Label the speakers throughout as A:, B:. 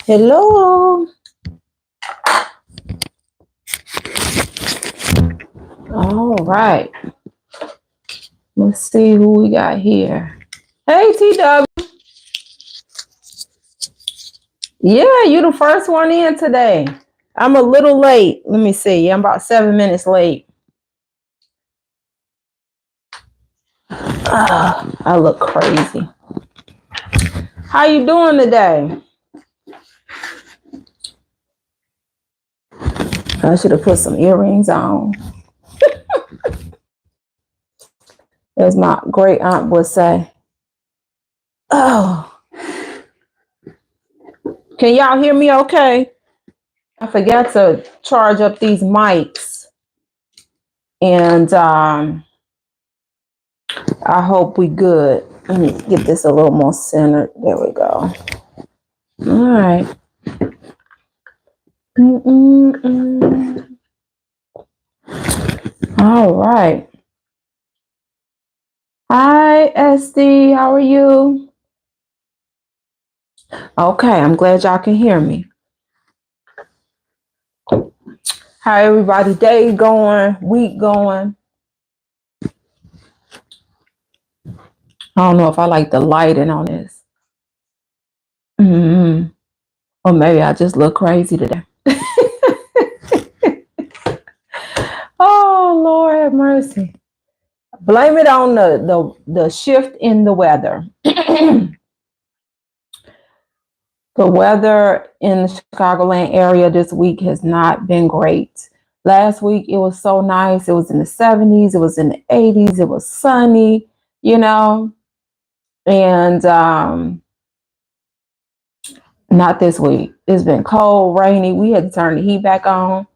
A: Hello. All right. Let's see who we got here. Hey, TW. Yeah, you the first one in today. I'm a little late. Let me see. I'm about 7 minutes late. I look crazy. How you doing today? I should have put some earrings on. As my great aunt would say. Oh, can y'all hear me okay? I forgot to charge up these mics. And I hope we good. Let me get this a little more centered. There we go. All right. All right. Hi, SD. How are you? Okay, I'm glad y'all can hear me. How everybody day going? Week going? I don't know if I like the lighting on this. Or maybe I just look crazy today. Oh, Lord have mercy. Blame it on the shift in the weather. The weather in the Chicagoland area this week has not been great. Last week, it was so nice. It was in the 70s. It was in the 80s. It was sunny, and not this week. It's been cold, rainy. We had to turn the heat back on.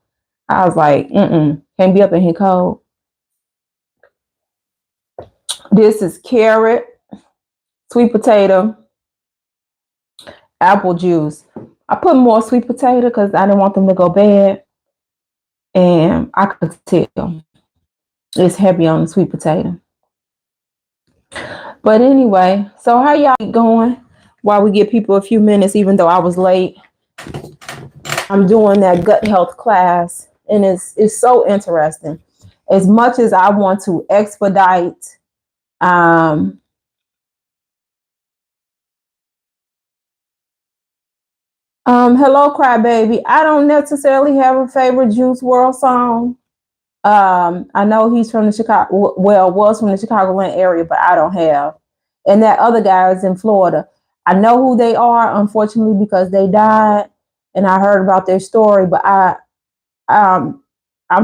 A: I was like, can't be up in here cold. This is carrot, sweet potato, apple juice. I put more sweet potato because I didn't want them to go bad. And I could tell it's heavy on the sweet potato. But anyway, so how y'all going? While we give people a few minutes, even though I was late, I'm doing that gut health class, and it's so interesting. As much as I want to expedite, hello, Crybaby. I don't necessarily have a favorite Juice WRLD song. I know he's from the Chicago, was from the Chicagoland area, but I don't have. And that other guy is in Florida. I know who they are, unfortunately, because they died, and I heard about their story. But I'm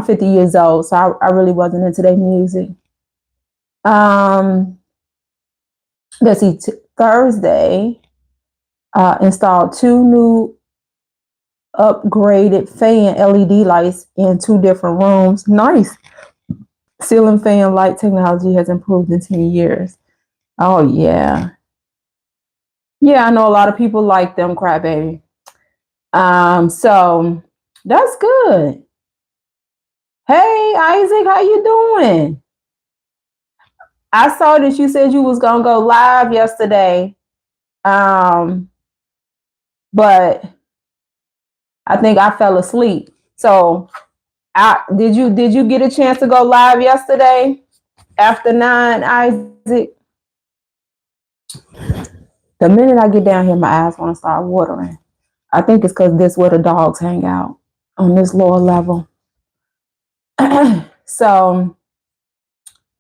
A: 50 years old, so I really wasn't into their music. Let's see. Thursday, installed 2 new upgraded fan LED lights in 2 different rooms. Nice. Ceiling fan light technology has improved in 10 years. Oh, yeah. Yeah, I know a lot of people like them, Crybaby. So that's good. Hey, Isaac, how you doing? I saw that you said you was going to go live yesterday. But I think I fell asleep. So did you get a chance to go live yesterday after 9, Isaac? The minute I get down here, my eyes want to start watering. I think it's because this is where the dogs hang out, on this lower level. So,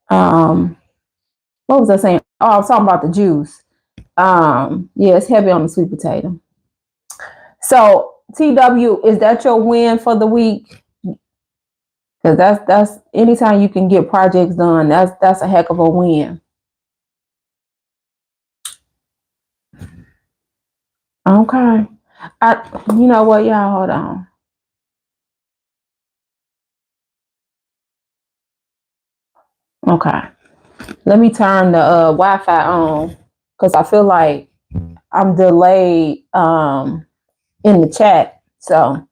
A: what was I saying? Oh, I was talking about the juice. Yeah, it's heavy on the sweet potato. So, TW, is that your win for the week? Because that's anytime you can get projects done, that's a heck of a win. Okay. You know what, y'all, hold on. Okay. Let me turn the Wi-Fi on because I feel like I'm delayed in the chat. So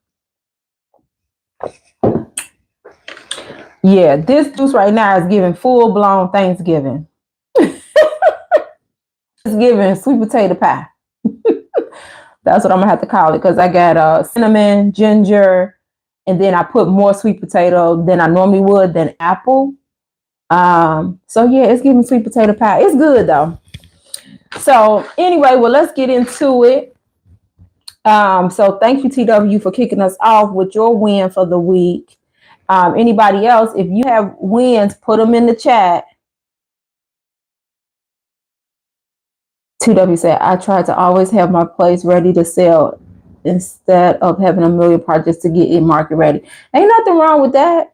A: yeah, this juice right now is giving full-blown It's giving sweet potato pie. That's what I'm gonna have to call it because I got cinnamon, ginger, and then I put more sweet potato than I normally would than apple. So yeah, it's giving sweet potato pie. It's good though. So anyway, well, let's get into it. So thank you, TW, for kicking us off with your win for the week. Anybody else, if you have wins, put them in the chat. TW said, I try to always have my place ready to sell instead of having a million projects to get it market ready. Ain't nothing wrong with that.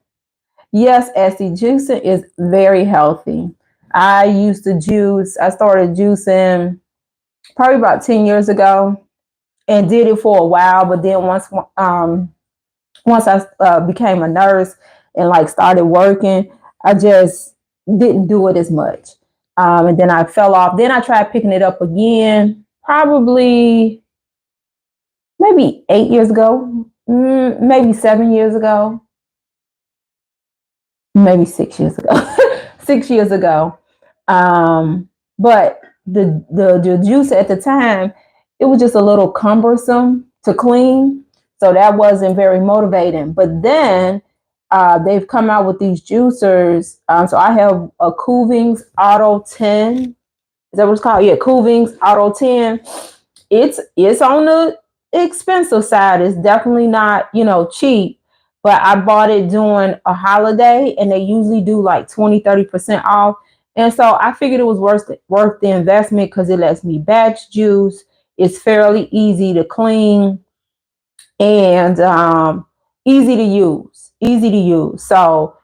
A: Yes, Esty, juicing is very healthy. I used to juice. I started juicing probably about 10 years ago and did it for a while. But then once I became a nurse and like started working, I just didn't do it as much. And then I fell off. Then I tried picking it up again, probably maybe 8 years ago, maybe 7 years ago, maybe 6 years ago, 6 years ago. But the juice at the time, it was just a little cumbersome to clean. So that wasn't very motivating. But then they've come out with these juicers. So I have a Kuvings Auto 10. Is that what it's called? Yeah, Kuvings Auto 10. It's on the expensive side. It's definitely not, cheap. But I bought it during a holiday and they usually do like 20-30% off. And so I figured it was worth the investment because it lets me batch juice. It's fairly easy to clean and easy to use. Easy to use. So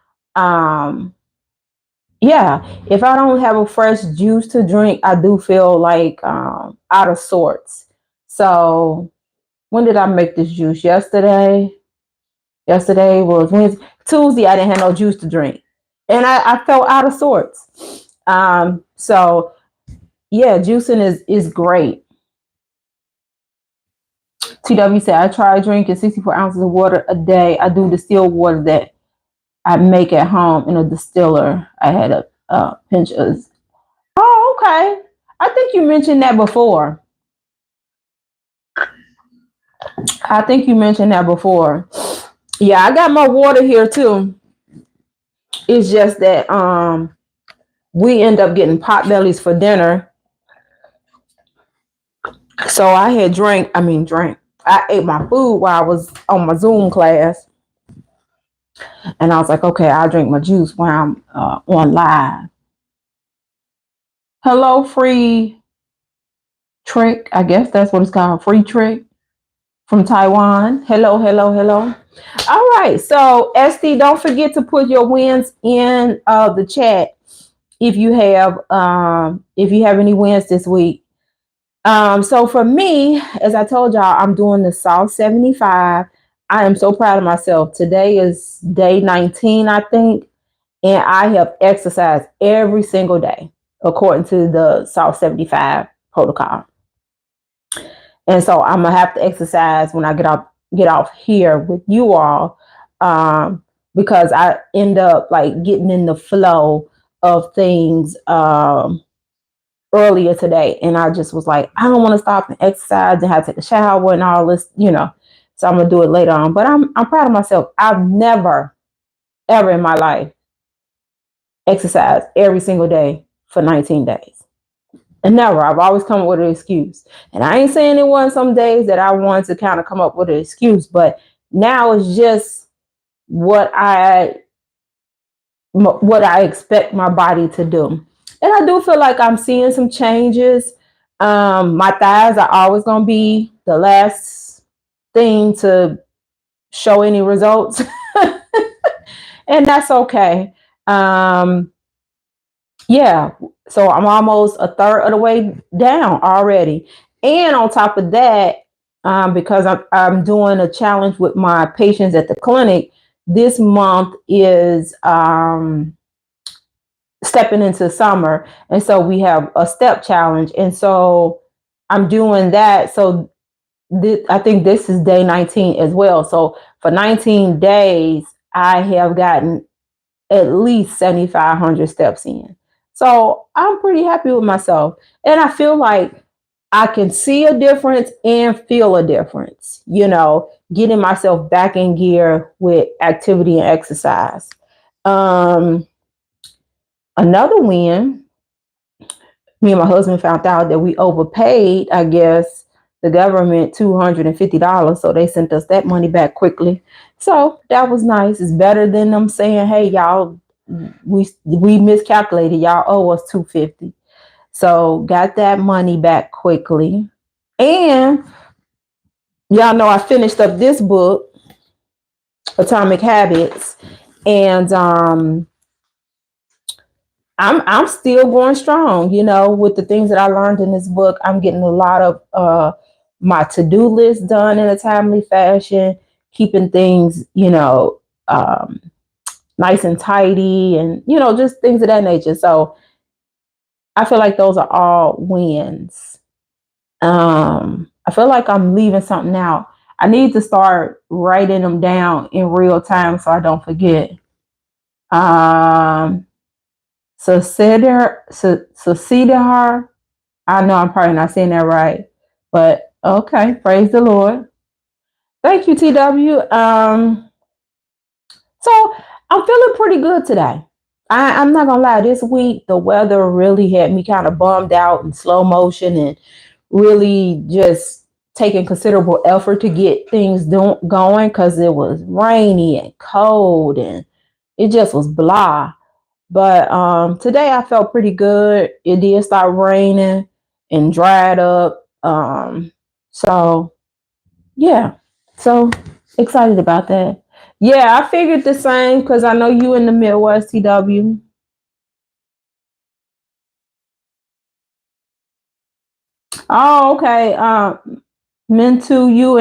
A: yeah, if I don't have a fresh juice to drink, I do feel like out of sorts. So when did I make this juice? Yesterday. Yesterday was Wednesday. Tuesday, I didn't have no juice to drink. And I felt out of sorts. So yeah, juicing is great. TW said, I try drinking 64 ounces of water a day. I do distilled water that I make at home in a distiller. I had a pinch of. Oh, okay. I think you mentioned that before. Yeah, I got my water here too. It's just that we end up getting pot bellies for dinner. So I had drank. I ate my food while I was on my Zoom class. And I was like, okay, I'll drink my juice while I'm on live. Hello, Free Trick. I guess that's what it's called. Free Trick from Taiwan. Hello, hello, hello. All right. So, Esty, don't forget to put your wins in the chat if you have any wins this week. So for me, as I told y'all, I'm doing the South 75. I am so proud of myself. Today is day 19, I think, and I have exercised every single day according to the South 75 protocol. And so I'm gonna have to exercise when I get off here with you all, because I end up like getting in the flow of things earlier today, and I just was like, I don't want to stop and exercise and have to take a shower and all this, So I'm gonna do it later on. But I'm proud of myself. I've never, ever in my life exercised every single day for 19 days. And never. I've always come up with an excuse. And I ain't saying it wasn't some days that I wanted to kind of come up with an excuse, but now it's just what I expect my body to do. And I do feel like I'm seeing some changes. My thighs are always going to be the last thing to show any results. And that's okay. Yeah. So I'm almost a third of the way down already. And on top of that, because I'm doing a challenge with my patients at the clinic, this month is stepping into summer. And so we have a step challenge. And so I'm doing that. So I think this is day 19 as well. So for 19 days, I have gotten at least 7,500 steps in. So I'm pretty happy with myself. And I feel like I can see a difference and feel a difference, getting myself back in gear with activity and exercise. Um, Another win, me and my husband found out that we overpaid, I guess, the government $250. So they sent us that money back quickly. So that was nice. It's better than them saying, hey, y'all, we miscalculated. Y'all owe us $250. So got that money back quickly. And y'all know I finished up this book, Atomic Habits, and I'm still going strong, with the things that I learned in this book. I'm getting a lot of my to-do list done in a timely fashion, keeping things, nice and tidy, and just things of that nature. So I feel like those are all wins. I feel like I'm leaving something out. I need to start writing them down in real time so I don't forget. Suceder, I know I'm probably not saying that right, but okay. Praise the Lord. Thank you, TW. So I'm feeling pretty good today. I'm not gonna lie. This week the weather really had me kind of bummed out in slow motion and really just taking considerable effort to get things going because it was rainy and cold and it just was blah. But today I felt pretty good. It did start raining and dried up. So yeah, so excited about that. Yeah, I figured the same because I know you in the Midwest, TW. Oh, okay. Mintu, you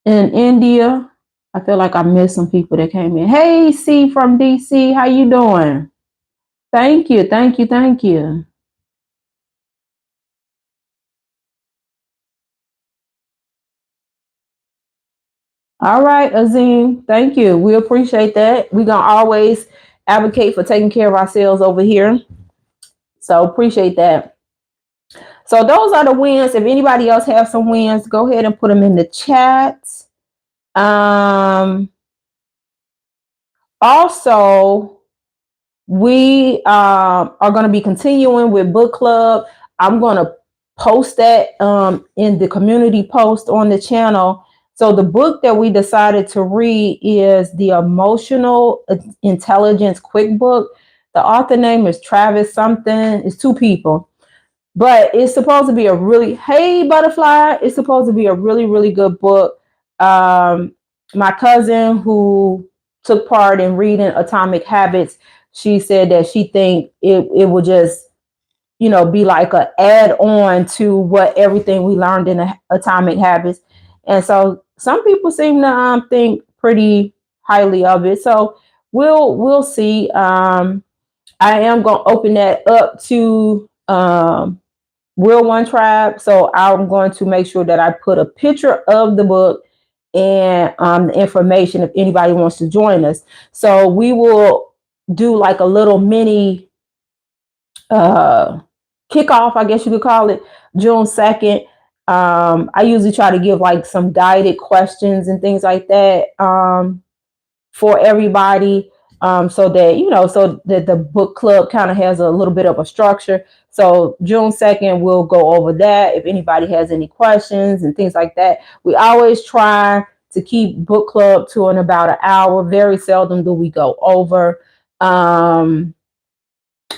A: in India. I feel like I missed some people that came in. Hey, C from DC, how you doing? Thank you, thank you, thank you. All right, Azim, thank you. We appreciate that. We're gonna always advocate for taking care of ourselves over here. So appreciate that. So those are the wins. If anybody else have some wins, go ahead and put them in the chat. Um, Also, we are going to be continuing with book club. I'm going to post that in the community post on the channel. So the book that we decided to read is The Emotional Intelligence Quick Book. The author name is Travis something. It's two people. But it's supposed to be a really, hey, butterfly, it's supposed to be a really, really good book. My cousin who took part in reading Atomic Habits, she said that she think it would just, be like a add on to what everything we learned in Atomic Habits. And so some people seem to think pretty highly of it. So we'll see. I am going to open that up to Real One Tribe. So I'm going to make sure that I put a picture of the book and the information if anybody wants to join us. So we will do like a little mini kickoff, I guess you could call it, June 2nd. I usually try to give like some guided questions and things like that for everybody. So that the book club kind of has a little bit of a structure. So June 2nd, we'll go over that. If anybody has any questions and things like that, we always try to keep book club to in about an hour. Very seldom do we go over.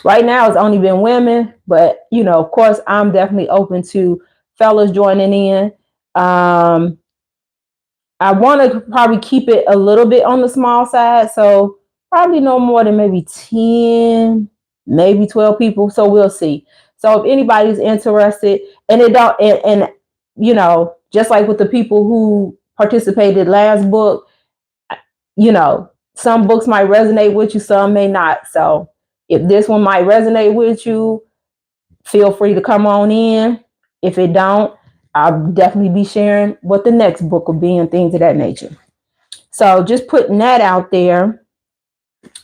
A: Right now it's only been women, but of course, I'm definitely open to fellas joining in. I want to probably keep it a little bit on the small side. So probably no more than maybe 10, maybe 12 people. So we'll see. So if anybody's interested and it don't, just like with the people who participated last book, some books might resonate with you, some may not. So if this one might resonate with you, feel free to come on in. If it don't, I'll definitely be sharing what the next book will be and things of that nature. So just putting that out there.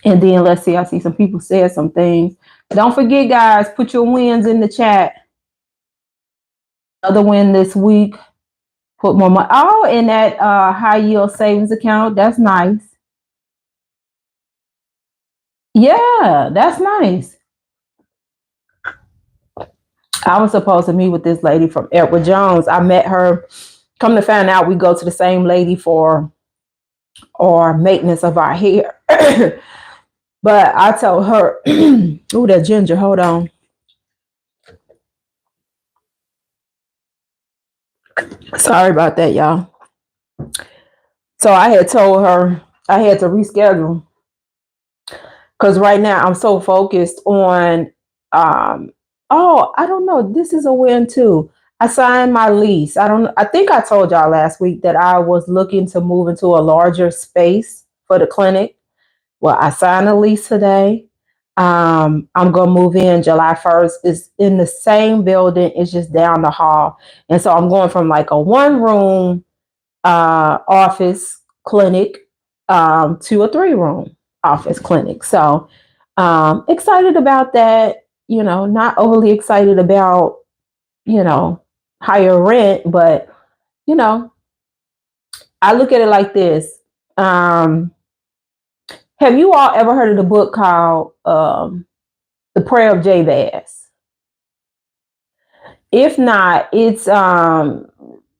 A: And then let's see, I see some people said some things. Don't forget, guys, put your wins in the chat. Another win this week. Put more money. Oh, in that high yield savings account. That's nice. Yeah, that's nice. I was supposed to meet with this lady from Edward Jones. I met her. Come to find out, we go to the same lady for our maintenance of our hair. But I told her, "Ooh, that ginger. Hold on." Sorry about that, y'all. So I had told her I had to reschedule because right now I'm so focused on. Oh, I don't know. This is a win too. I signed my lease. I don't. I think I told y'all last week that I was looking to move into a larger space for the clinic. Well, I signed a lease today. I'm gonna move in July 1st. It's in the same building. It's just down the hall, and so I'm going from like a one room office clinic to a 3 room office clinic. So excited about that. You know, not overly excited about higher rent, but you know, I look at it like this. Um, have you all ever heard of the book called The Prayer of Jabez? If not, it's uh,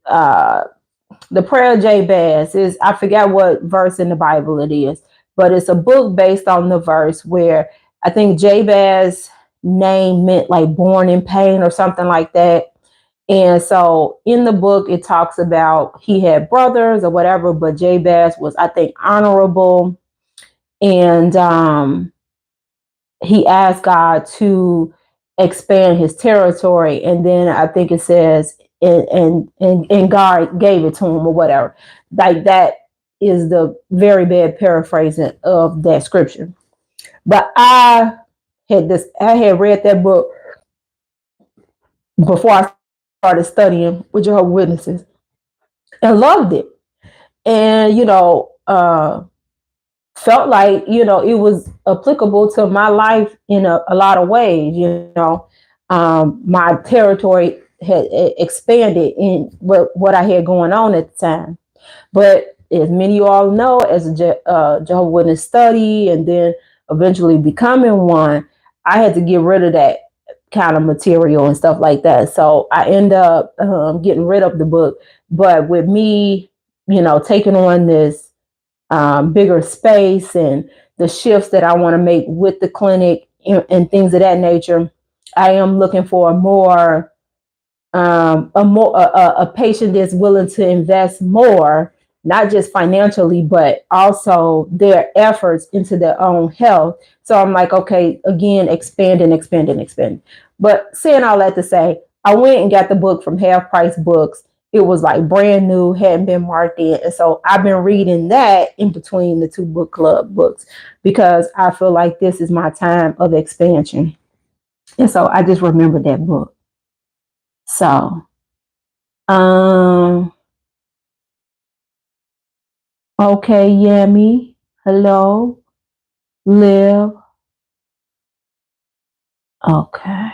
A: The Prayer of Jabez is, I forgot what verse in the Bible it is, but it's a book based on the verse where I think Jabez name meant like born in pain or something like that. And so in the book, it talks about he had brothers or whatever, but Jabez was, I think, honorable. And he asked God to expand his territory. And then I think it says, and God gave it to him or whatever. Like that is the very bad paraphrasing of that scripture. But I had read that book before I started studying with Jehovah's Witnesses and loved it. And, felt like, it was applicable to my life in a lot of ways. My territory had expanded in what I had going on at the time. But as many of you all know, as a Jehovah's Witness study and then eventually becoming one, I had to get rid of that kind of material and stuff like that. So I end up getting rid of the book. But with me, taking on this bigger space and the shifts that I want to make with the clinic and things of that nature, I am looking for a patient that's willing to invest more, not just financially, but also their efforts into their own health. So I'm like, okay, again, expanding. But saying all that to say, I went and got the book from Half Price Books. It was like brand new, hadn't been marked in. And so I've been reading that in between the 2 book club books because I feel like this is my time of expansion. And so I just remembered that book. So, okay, Yami. Hello. Liv. Okay.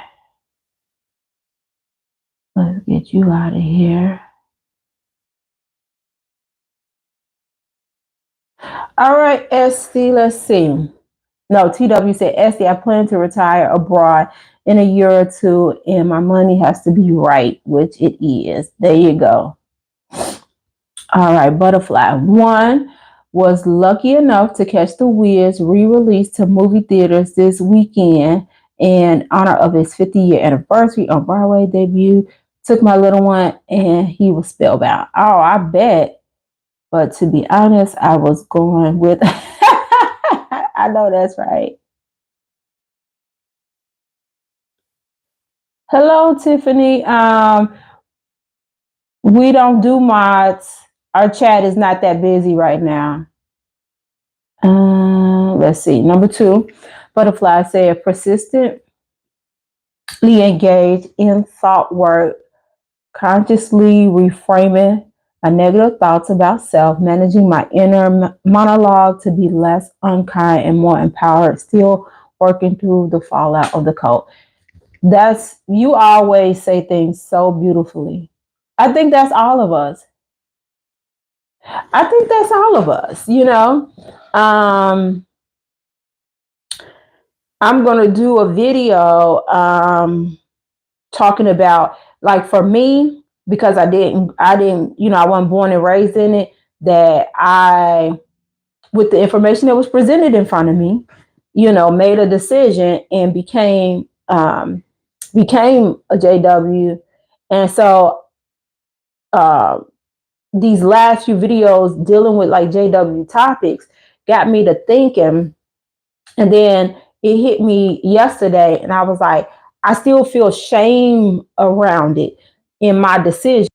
A: Let's get you out of here. All right, Esty, let's see. No, TW said, Esty, I plan to retire abroad in a year or 2, and my money has to be right, which it is. There you go. All right, Butterfly. 1 was lucky enough to catch The Wiz re-release to movie theaters this weekend in honor of his 50-year anniversary on Broadway debut. Took my little one and he was spellbound. Oh, I bet. But to be honest, I was going with I know that's right. Hello, Tiffany. We don't do mods. Our chat is not that busy right now. Let's see. Number 2, Butterfly said persistently engaged in thought work, consciously reframing negative thoughts about self, managing my inner monologue to be less unkind and more empowered, still working through the fallout of the cult. That's, you always say things so beautifully. I think that's all of us. I think that's all of us, you know. I'm going to do a video talking about, like, for me, because I didn't, I wasn't born and raised in it, that I, with the information that was presented in front of me, made a decision and became a JW. And so these last few videos dealing with like JW topics got me to thinking. And then it hit me yesterday, and I was like, I still feel shame around it in my decision.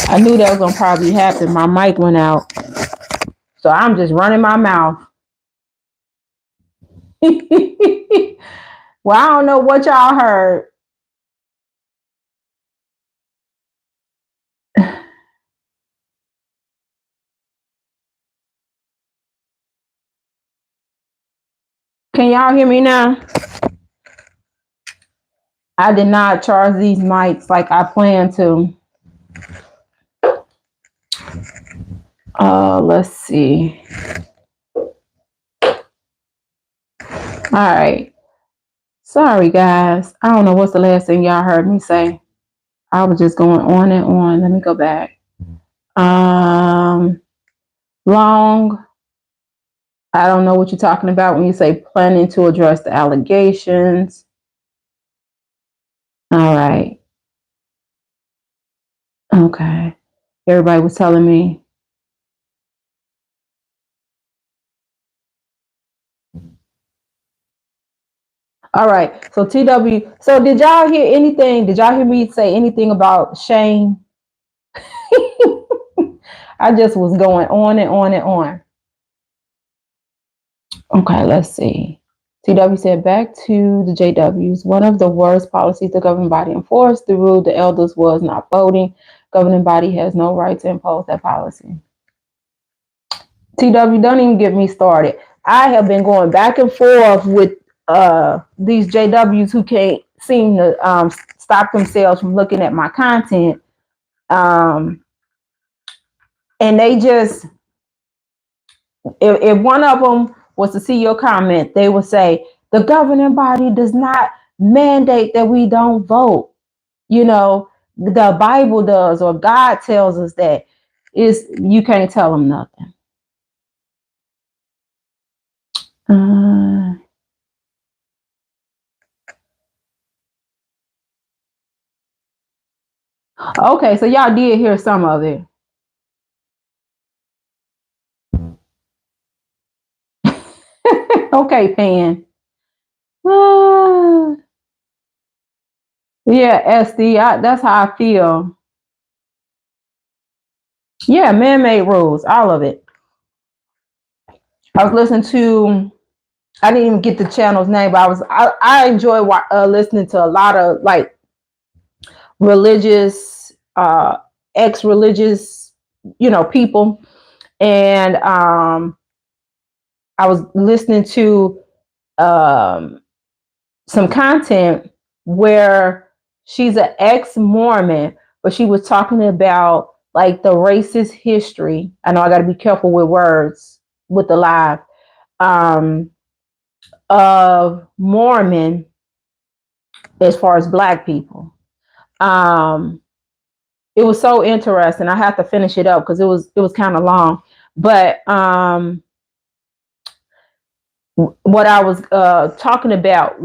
A: I knew that was gonna probably happen. My mic went out, so I'm just running my mouth. Well, I don't know what y'all heard. Can y'all hear me now? I did not charge these mics like I planned to. Let's see. All right. Sorry, guys. I don't know what's the last thing y'all heard me say. I was just going on and on. Let me go back. Long. I don't know what you're talking about when you say planning to address the allegations. All right. Okay. Everybody was telling me. All right. So TW. So did y'all hear anything? Did y'all hear me say anything about shame? I just was going on and on and on. Okay, let's see. TW said, back to the JWs. One of the worst policies the governing body enforced the rule the elders was not voting. Governing body has no right to impose that policy. TW, don't even get me started. I have been going back and forth with these JWs who can't seem to stop themselves from looking at my content. And they just, if one of them was to see your comment, they would say, the governing body does not mandate that we don't vote. The Bible does, or God tells us that. You can't tell them nothing. Okay, so y'all did hear some of it. Okay, Pan. Yeah, SD, that's how I feel. Yeah, man-made rules, all of it. I was listening to. I didn't even get the channel's name, but I enjoy listening to a lot of like religious, ex-religious, people, and I was listening to um, some content where she's an ex-Mormon, but she was talking about like the racist history. I know I got to be careful with words with the live um, of Mormon as far as Black people. Um, it was so interesting. I have to finish it up because it was kind of long. But what I was talking about,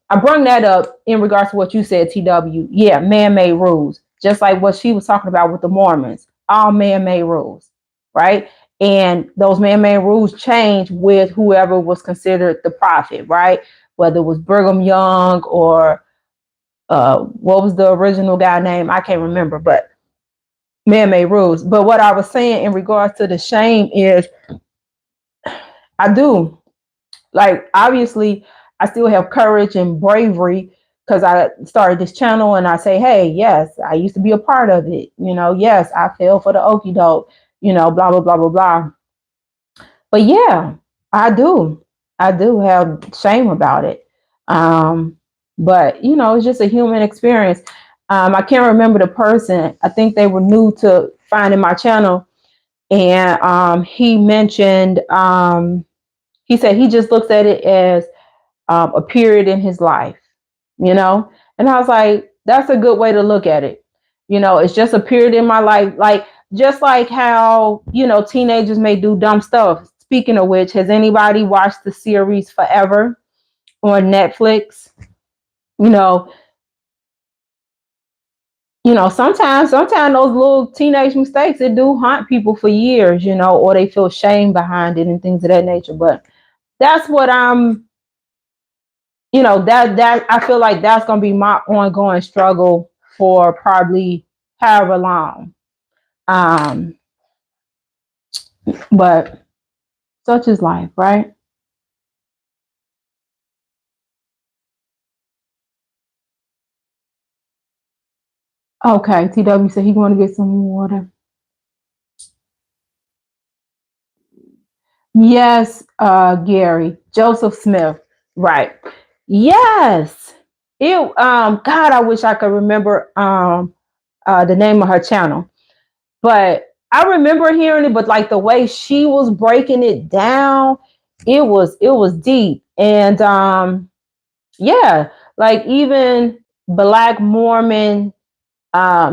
A: I bring that up in regards to what you said, TW. Yeah, man-made rules, just like what she was talking about with the Mormons, all man-made rules, right? And those man-made rules change with whoever was considered the prophet, right? Whether it was Brigham Young or what was the original guy name? I can't remember, but man-made rules. But what I was saying in regards to the shame is, I do. Like, obviously, I still have courage and bravery because I started this channel and I say, hey, yes, I used to be a part of it. Yes, I fell for the okie doke, blah, blah, blah, blah, blah. But yeah, I do. I do have shame about it. Um, but, it's just a human experience. I can't remember the person. I think they were new to finding my channel. And he mentioned, he said he just looks at it as a period in his life, you know? And I was like, that's a good way to look at it. It's just a period in my life. Like, just like how, teenagers may do dumb stuff. Speaking of which, has anybody watched the series Forever on Netflix? You know, sometimes those little teenage mistakes, it do haunt people for years, or they feel shame behind it and things of that nature. But that's what I'm that I feel like that's gonna be my ongoing struggle for probably however long. Um, but such is life, right? Okay, TW said he want to get some water. Yes, Gary Joseph Smith, right? Yes, it. God, I wish I could remember the name of her channel, but I remember hearing it. But like the way she was breaking it down, it was deep. And yeah, like even Black Mormon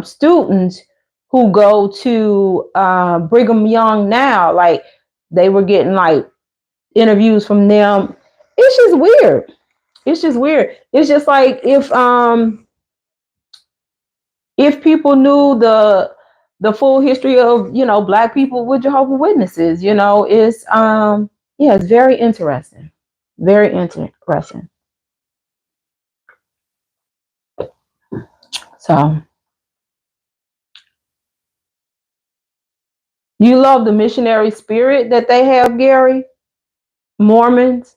A: students who go to Brigham Young now, like they were getting like interviews from them. It's just weird. It's just weird. It's just like if people knew the full history of Black people with Jehovah Witnesses, it's yeah, it's very interesting. Very interesting. So you love the missionary spirit that they have, Gary? Mormons?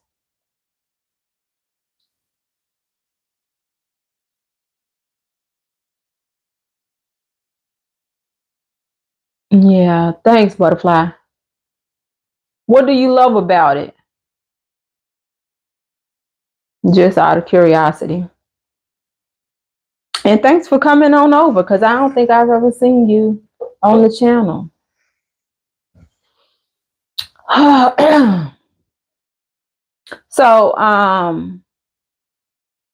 A: Yeah, thanks, Butterfly. What do you love about it? Just out of curiosity. And thanks for coming on over because I don't think I've ever seen you on the channel. So,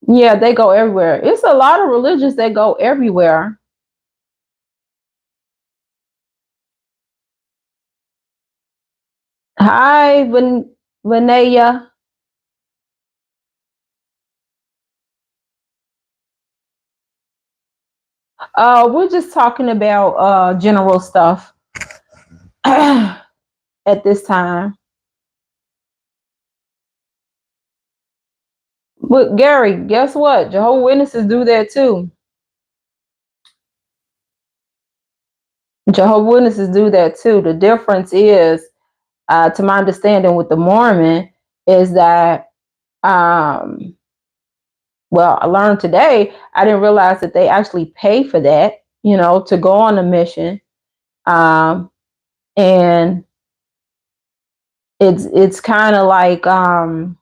A: yeah, they go everywhere. It's a lot of religions that go everywhere. Hi, Vanaya. We're just talking about general stuff at this time. But Gary, guess what? Jehovah Witnesses do that too. Jehovah's Witnesses do that too. The difference is, to my understanding, with the Mormon, is that, um, well, I learned today. I didn't realize that they actually pay for that. To go on a mission, um, and it's kind of like, they're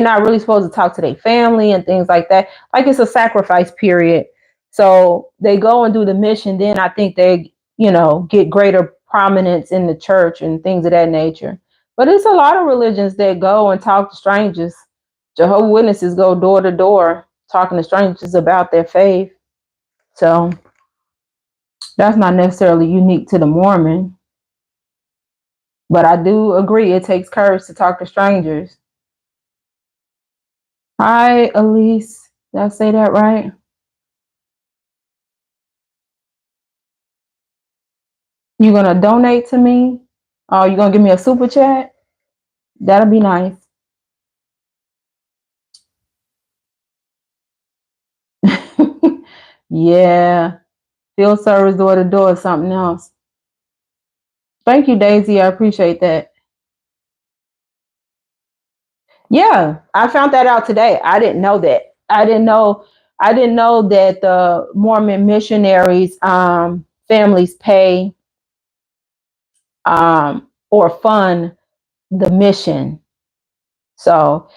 A: not really supposed to talk to their family and things like that. Like, it's a sacrifice period. So they go and do the mission. Then I think they, get greater prominence in the church and things of that nature. But it's a lot of religions that go and talk to strangers. Jehovah's Witnesses go door to door talking to strangers about their faith. So that's not necessarily unique to the Mormon. But I do agree it takes courage to talk to strangers. Hi, Elise. Did I say that right? You gonna donate to me? Oh, you gonna give me a super chat? That'll be nice. Yeah. Field service door to door is something else. Thank you, Daisy. I appreciate that. Yeah, I found that out today. I didn't know that. I didn't know that the Mormon missionaries families pay or fund the mission. So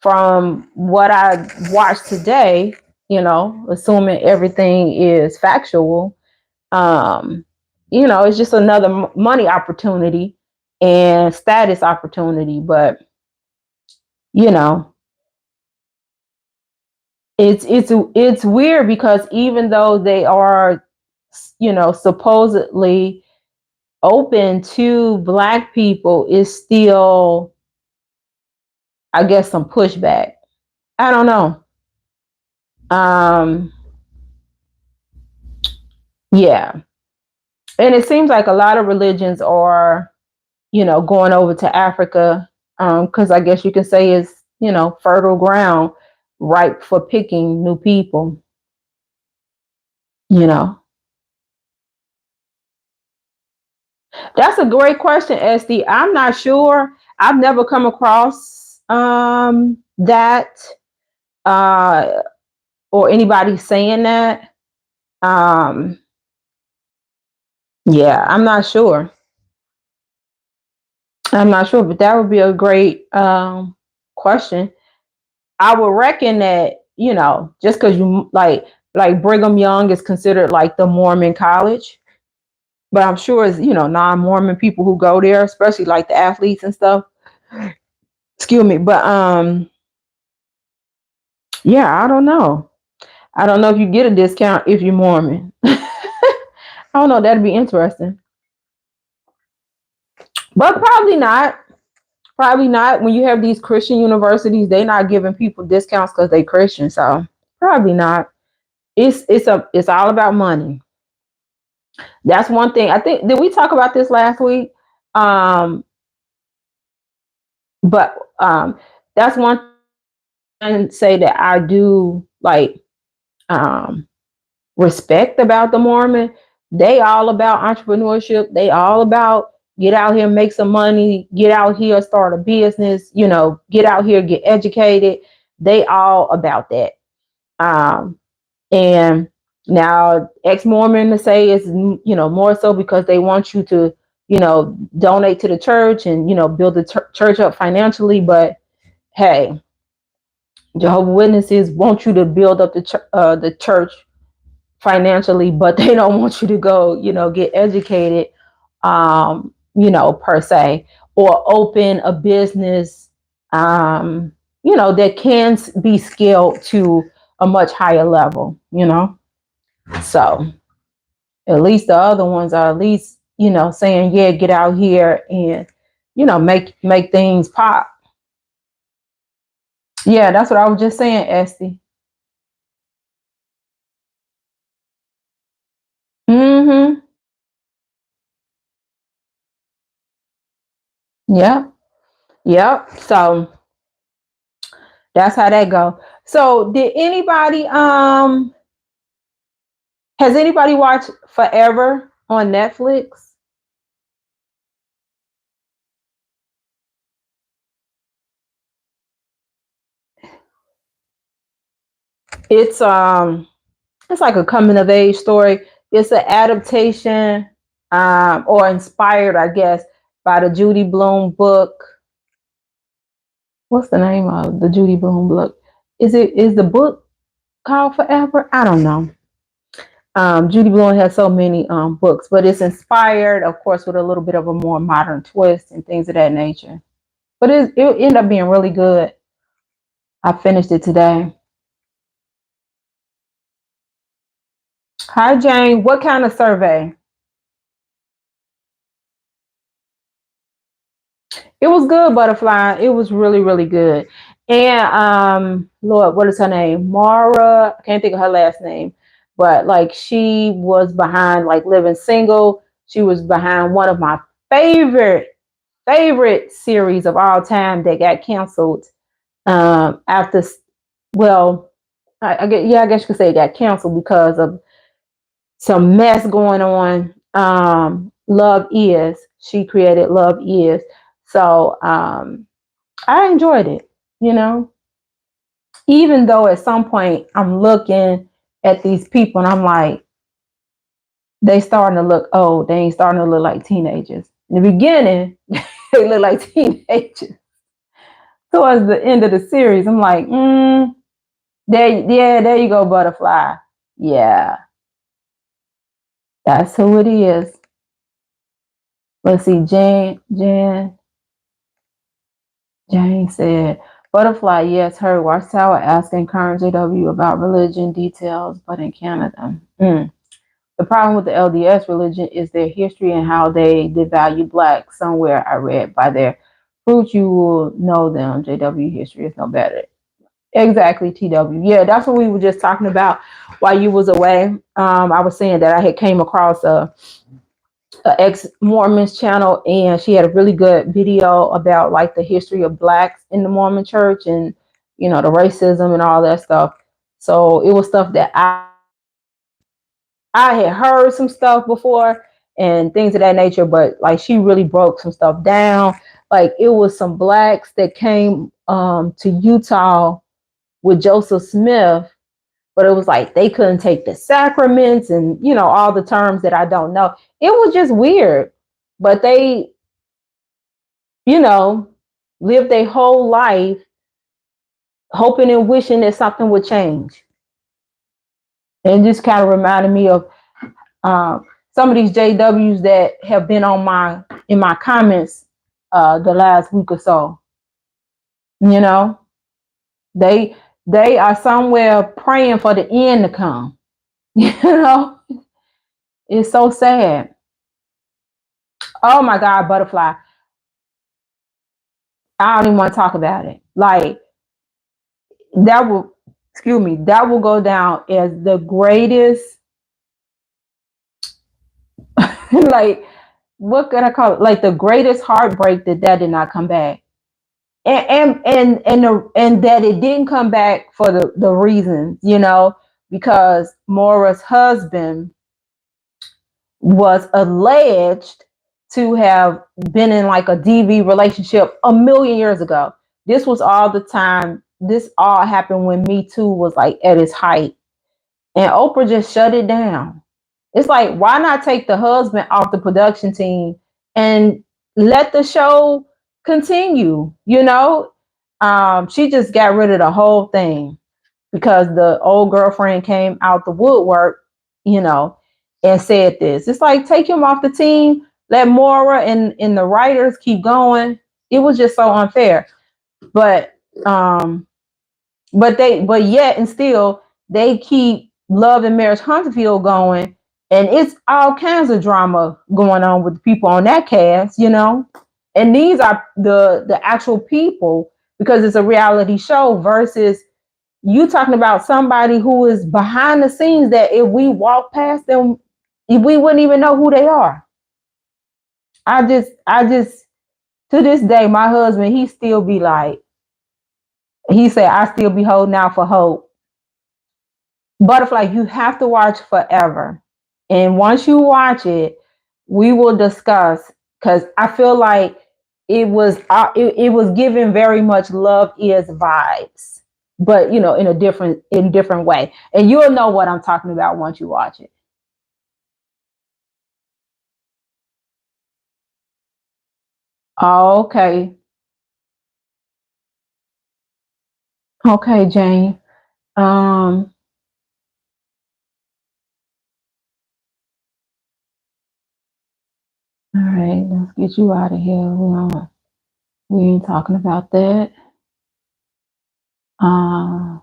A: from what I watched today, assuming everything is factual, it's just another money opportunity and status opportunity. But you know, it's weird because even though they are, supposedly open to Black people, is still, I guess, some pushback. I don't know. Um, yeah, and it seems like a lot of religions are, going over to Africa, because I guess you can say it's, fertile ground, ripe for picking new people. You know, that's a great question, Esty. I'm not sure. I've never come across that, uh, or anybody saying that. Um, yeah, I'm not sure. I'm not sure, but that would be a great question. I would reckon that, just because you like Brigham Young is considered like the Mormon college, but I'm sure it's, non-Mormon people who go there, especially like the athletes and stuff. Excuse me, but yeah, I don't know. I don't know if you get a discount if you're Mormon. I don't know. That'd be interesting, but probably not. Probably not. When you have these Christian universities, they're not giving people discounts because they Christian. So probably not. It's all about money. That's one thing. I think, did we talk about this last week? Um, but that's one thing I say that I do like um respect about the Mormon. They all about entrepreneurship. They all about get out here, make some money, get out here, start a business, get out here, get educated. They all about that. Um, and now ex-Mormon to say is, more so because they want you to, donate to the church and, build the church up financially. But hey, Jehovah Witnesses want you to build up the church financially, but they don't want you to go, get educated, per se, or open a business, that can be scaled to a much higher level. So at least the other ones are at least, saying, yeah, get out here and, make things pop. Yeah, that's what I was just saying, Esty. Mm-hmm. Yep. Yep. So that's how that go. So did anybody Has anybody watched Forever on Netflix? It's it's like a coming of age story. It's an adaptation, or inspired, I guess, by the Judy Blume book. What's the name of the Judy Blume book? Is the book called Forever? I don't know. Judy Blume has so many books, but it's inspired, of course, with a little bit of a more modern twist and things of that nature. But it ended up being really good. I finished it today. Hi, Jane. What kind of survey? It was good, Butterfly. It was really, really good. And Lord, what is her name? Mara. I can't think of her last name, but like she was behind like Living Single. She was behind one of my favorite series of all time that got canceled after. Well, I guess you could say it got canceled because of some mess going on. Love Is. She created Love Is. So I enjoyed it, you know, even though at some point I'm looking at these people and I'm like, they starting to look old. They ain't starting to look like teenagers. In the beginning, they look like teenagers. Towards the end of the series, I'm like, there you go, Butterfly. Yeah, that's who it is. Let's see, Jane said, Butterfly, yes, heard Watchtower asking current JW about religion details, but in Canada. The problem with the LDS religion is their history and how they devalue blacks. Somewhere I read by their fruit you will know them. JW history is no better. Exactly, TW. Yeah, that's what we were just talking about while you was away. I was saying that I had came across a ex Mormon's channel, and she had a really good video about like the history of blacks in the Mormon church and the racism and all that stuff. So it was stuff that I had heard some stuff before and things of that nature, but like she really broke some stuff down. Like it was some blacks that came to Utah with Joseph Smith, but it was like they couldn't take the sacraments and all the terms that I don't know. It was just weird. But they, you know, lived their whole life hoping and wishing that something would change. And just kind of reminded me of some of these JWs that have been in my comments the last week or so. You know, they they are somewhere praying for the end to come. You know, it's so sad. Oh my God, Butterfly. I don't even want to talk about it. Like that will, excuse me, that will go down as the greatest. Like what could I call it? Like the greatest heartbreak that did not come back. And that it didn't come back for the reasons, because Maura's husband was alleged to have been in like a DV relationship a million years ago. This was all the time. This all happened when Me Too was like at its height. And Oprah just shut it down. It's like, why not take the husband off the production team and let the show continue? She just got rid of the whole thing because the old girlfriend came out the woodwork, you know, and said this. It's like, take him off the team, let Maura and the writers keep going. It was just so unfair. But but yet and still they keep Love and Marriage Huntsville going, and it's all kinds of drama going on with the people on that cast, and these are the actual people, because it's a reality show versus you talking about somebody who is behind the scenes that if we walk past them, we wouldn't even know who they are. I just to this day, my husband, he still be like, he said, I still be holding out for hope. Butterfly, you have to watch Forever. And once you watch it, we will discuss, because I feel like it was given very much Love Is vibes, but you know, in a different way. And you'll know what I'm talking about once you watch it. Okay. Okay, Jane. Um, all right, let's get you out of here. We ain't talking about that. Uh,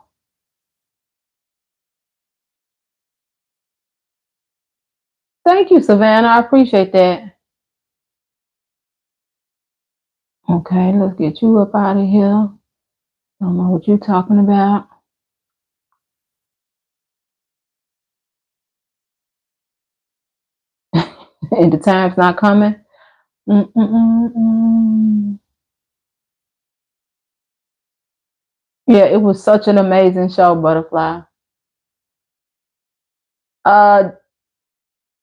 A: Thank you, Savannah. I appreciate that. Okay, let's get you up out of here. Don't know what you're talking about. And the time's not coming. Mm-mm-mm-mm. Yeah, it was such an amazing show, Butterfly. Uh,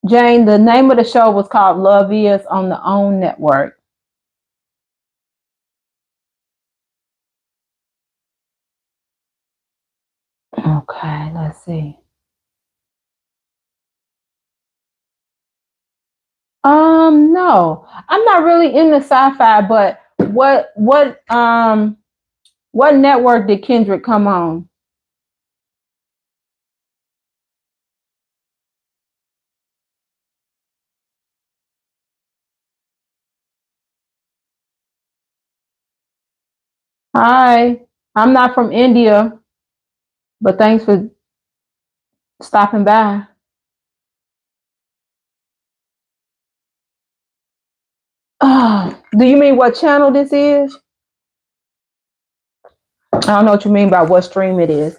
A: Jane, the name of the show was called Love Is on the OWN network. Okay, let's see. No, I'm not really into sci-fi, but what network did Kendrick come on? Hi, I'm not from India, but thanks for stopping by. Do you mean what channel this is? I don't know what you mean by what stream it is.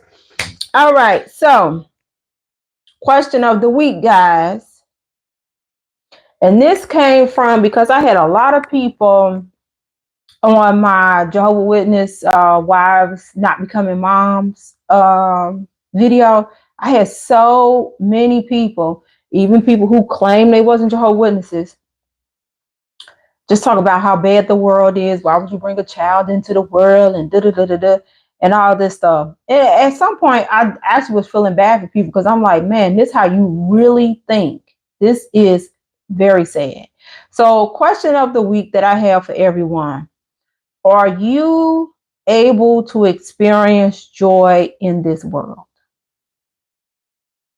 A: All right, so question of the week, guys. And this came from, because I had a lot of people on my Jehovah Witness wives not becoming moms video. I had so many people, even people who claim they wasn't Jehovah Witnesses, just talk about how bad the world is. Why would you bring a child into the world, and da da da da da, and all this stuff. And at some point, I actually was feeling bad for people, because I'm like, man, this is how you really think. This is very sad. So, question of the week that I have for everyone: are you able to experience joy in this world?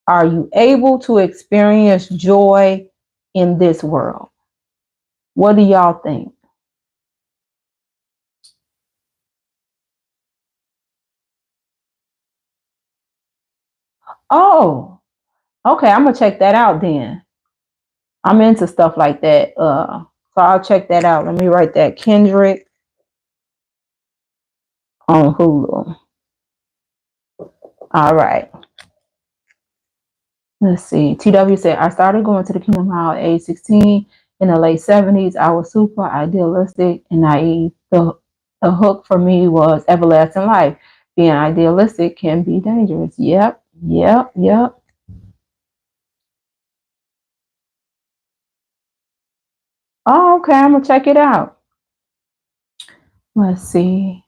A: Are you able to experience joy in this world? What do y'all think? Oh, okay, I'm gonna check that out then. I'm into stuff like that. So I'll check that out. Let me write that: Kendrick on Hulu. All right. Let's see. TW said, I started going to the Kingdom Hall at age 16 in the late 70s. I was super idealistic and naive. The hook for me was everlasting life. Being idealistic can be dangerous. Yep, yep, yep. Oh, okay. I'm going to check it out. Let's see.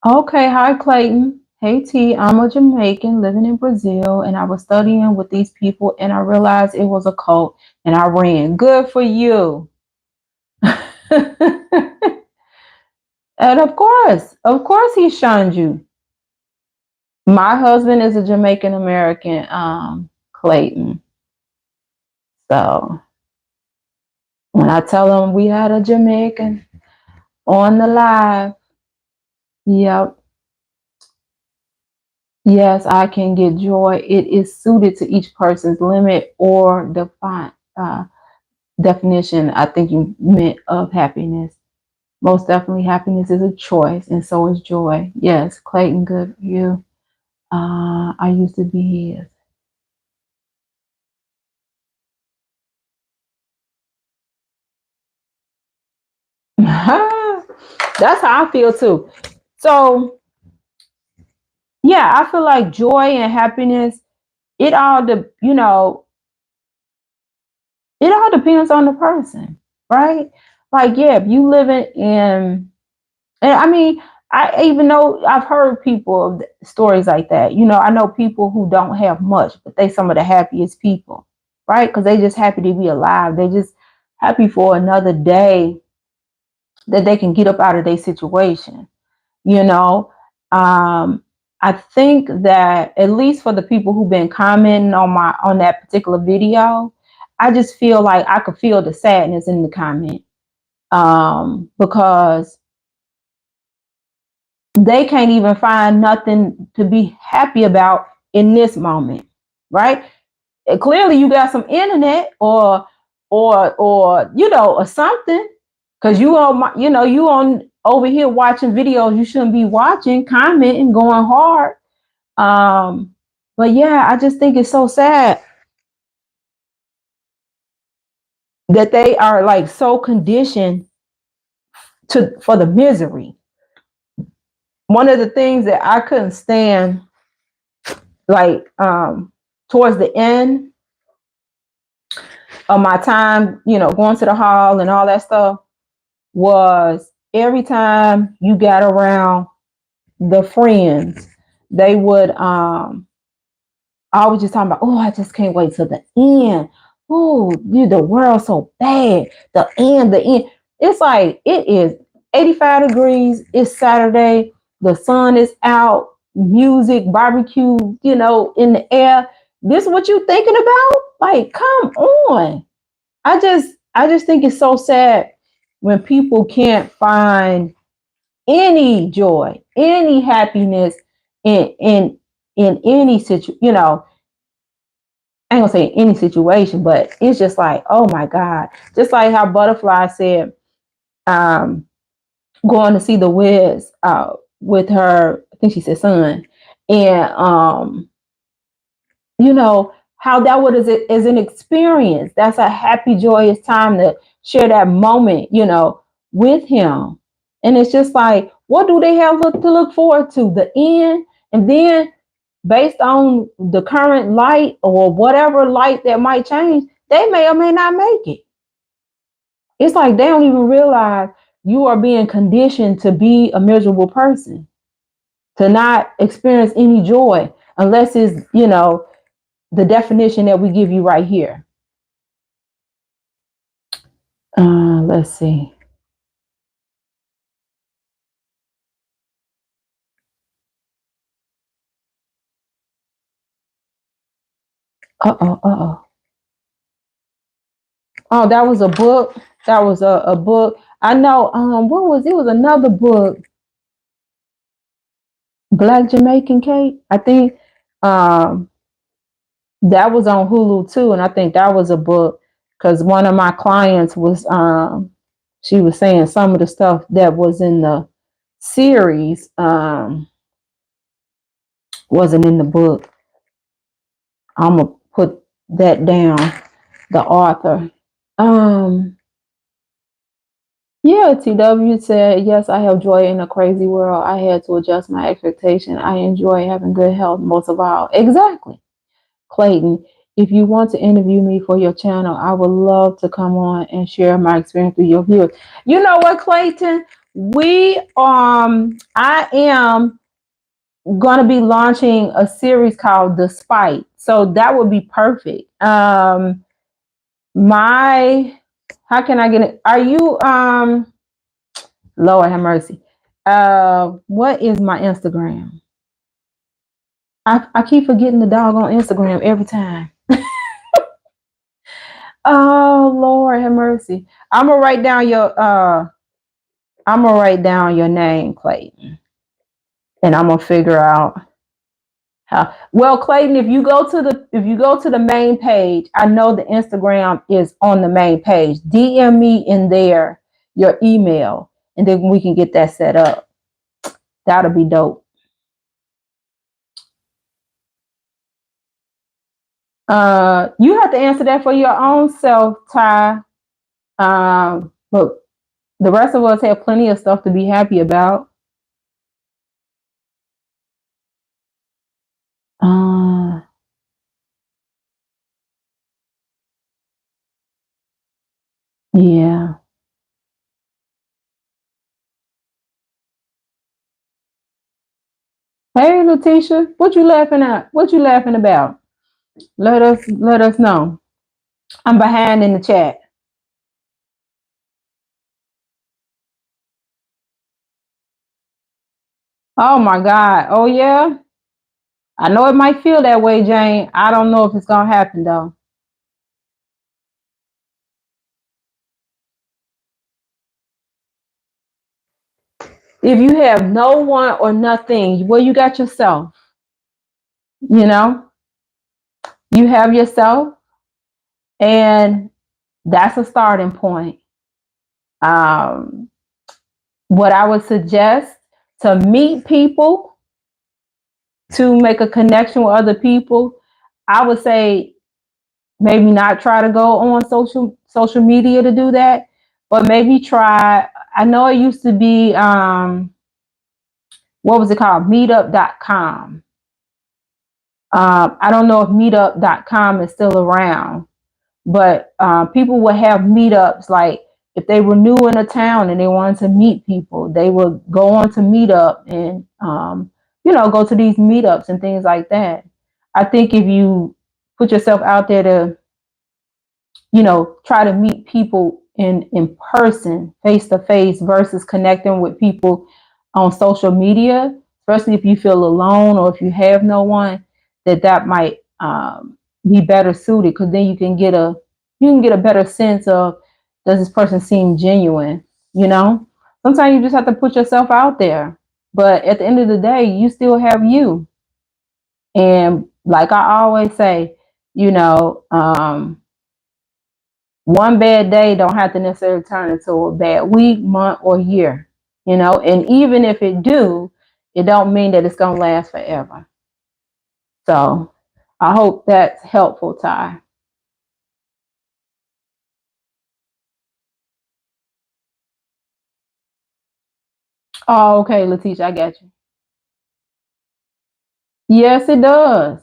A: Okay. Hi, Clayton. Hey, T. I'm a Jamaican living in Brazil, and I was studying with these people, and I realized it was a cult, and I ran. Good for you. And of course, he shunned you. My husband is a Jamaican American, Clayton. So when I tell him we had a Jamaican on the live, yep, yes, I can get joy. It is suited to each person's limit or definition. I think you meant of happiness. Most definitely, happiness is a choice, and so is joy. Yes, Clayton, good for you. I used to be his. That's how I feel too. So yeah, I feel like joy and happiness, you know, it all depends on the person, right? Like, yeah, if you living in, and I mean, I even know I've heard people of stories like that. You know, I know people who don't have much, but they some of the happiest people, right? Because they just happy to be alive. They just happy for another day that they can get up out of their situation. You know, um, I think that at least for the people who've been commenting on that particular video, I just feel like I could feel the sadness in the comment, because they can't even find nothing to be happy about in this moment, right? And clearly, you got some internet or or something, because you on over here watching videos you shouldn't be watching, commenting, going hard. Um, but yeah, I just think it's so sad that they are like so conditioned to for the misery. One of the things that I couldn't stand, like towards the end of my time, going to the hall and all that stuff, was every time you got around the friends, they would always just talking about, oh, I just can't wait till the end. Oh, the world's so bad. The end. It's like it is 85 degrees. It's Saturday. The sun is out. Music, barbecue, in the air. This what you thinking about? Like, come on. I just think it's so sad when people can't find any joy, any happiness in any situation. I ain't gonna say any situation, but it's just like, oh my God. Just like how Butterfly said, um, going to see the Wiz with her, I think she said son. And how that was as an experience. That's a happy, joyous time to share that moment, with him. And it's just like, what do they have to look forward to? The end. And then based on the current light or whatever light that might change, they may or may not make it. It's like they don't even realize you are being conditioned to be a miserable person, to not experience any joy unless it's, the definition that we give you right here. Let's see. Uh-oh, uh-oh. Oh, that was a book. That was a book. I know, what was it? Was another book, Black Jamaican Cake. I think um that was on Hulu too, and I think that was a book because one of my clients was she was saying some of the stuff that was in the series wasn't in the book. I'm gonna put that down. The author. Um, yeah, TW said, yes, I have joy in a crazy world. I had to adjust my expectation. I enjoy having good health most of all. Exactly. Clayton, if you want to interview me for your channel, I would love to come on and share my experience with your viewers. You know what, Clayton? I am gonna be launching a series called The Spite. So that would be perfect. My how can I get it? Are you Lord have mercy. What is my Instagram? I keep forgetting the dog on Instagram every time. Oh Lord have mercy. I'm gonna write down your name, Clayton. And I'm gonna figure out how. Well, Clayton, if you go to the main page, I know the Instagram is on the main page. DM me in there your email and then we can get that set up. That'll be dope. You have to answer that for your own self, Ty. But the rest of us have plenty of stuff to be happy about. Hey, Letitia, what you laughing at? What you laughing about? Let us know. I'm behind in the chat. Oh my God. Oh yeah. I know it might feel that way, Jane. I don't know if it's gonna happen though. If you have no one or nothing, well, you got yourself. You know, you have yourself, and that's a starting point. Um, what I would suggest to meet people, to make a connection with other people, I would say maybe not try to go on social media to do that, but maybe try. I know it used to be what was it called? Meetup.com. I don't know if meetup.com is still around, but people would have meetups like if they were new in a town and they wanted to meet people, they would go on to meetup and go to these meetups and things like that. I think if you put yourself out there to try to meet people in person, face to face, versus connecting with people on social media, especially if you feel alone or if you have no one, that might be better suited, because then you can get a better sense of, does this person seem genuine? You know, sometimes you just have to put yourself out there, but at the end of the day, you still have you. And like I always say, you know, one bad day don't have to necessarily turn into a bad week, month, or year. And even if it do, it don't mean that it's gonna last forever. So I hope that's helpful, Ty. Oh, okay, Letitia, I got you. Yes, it does.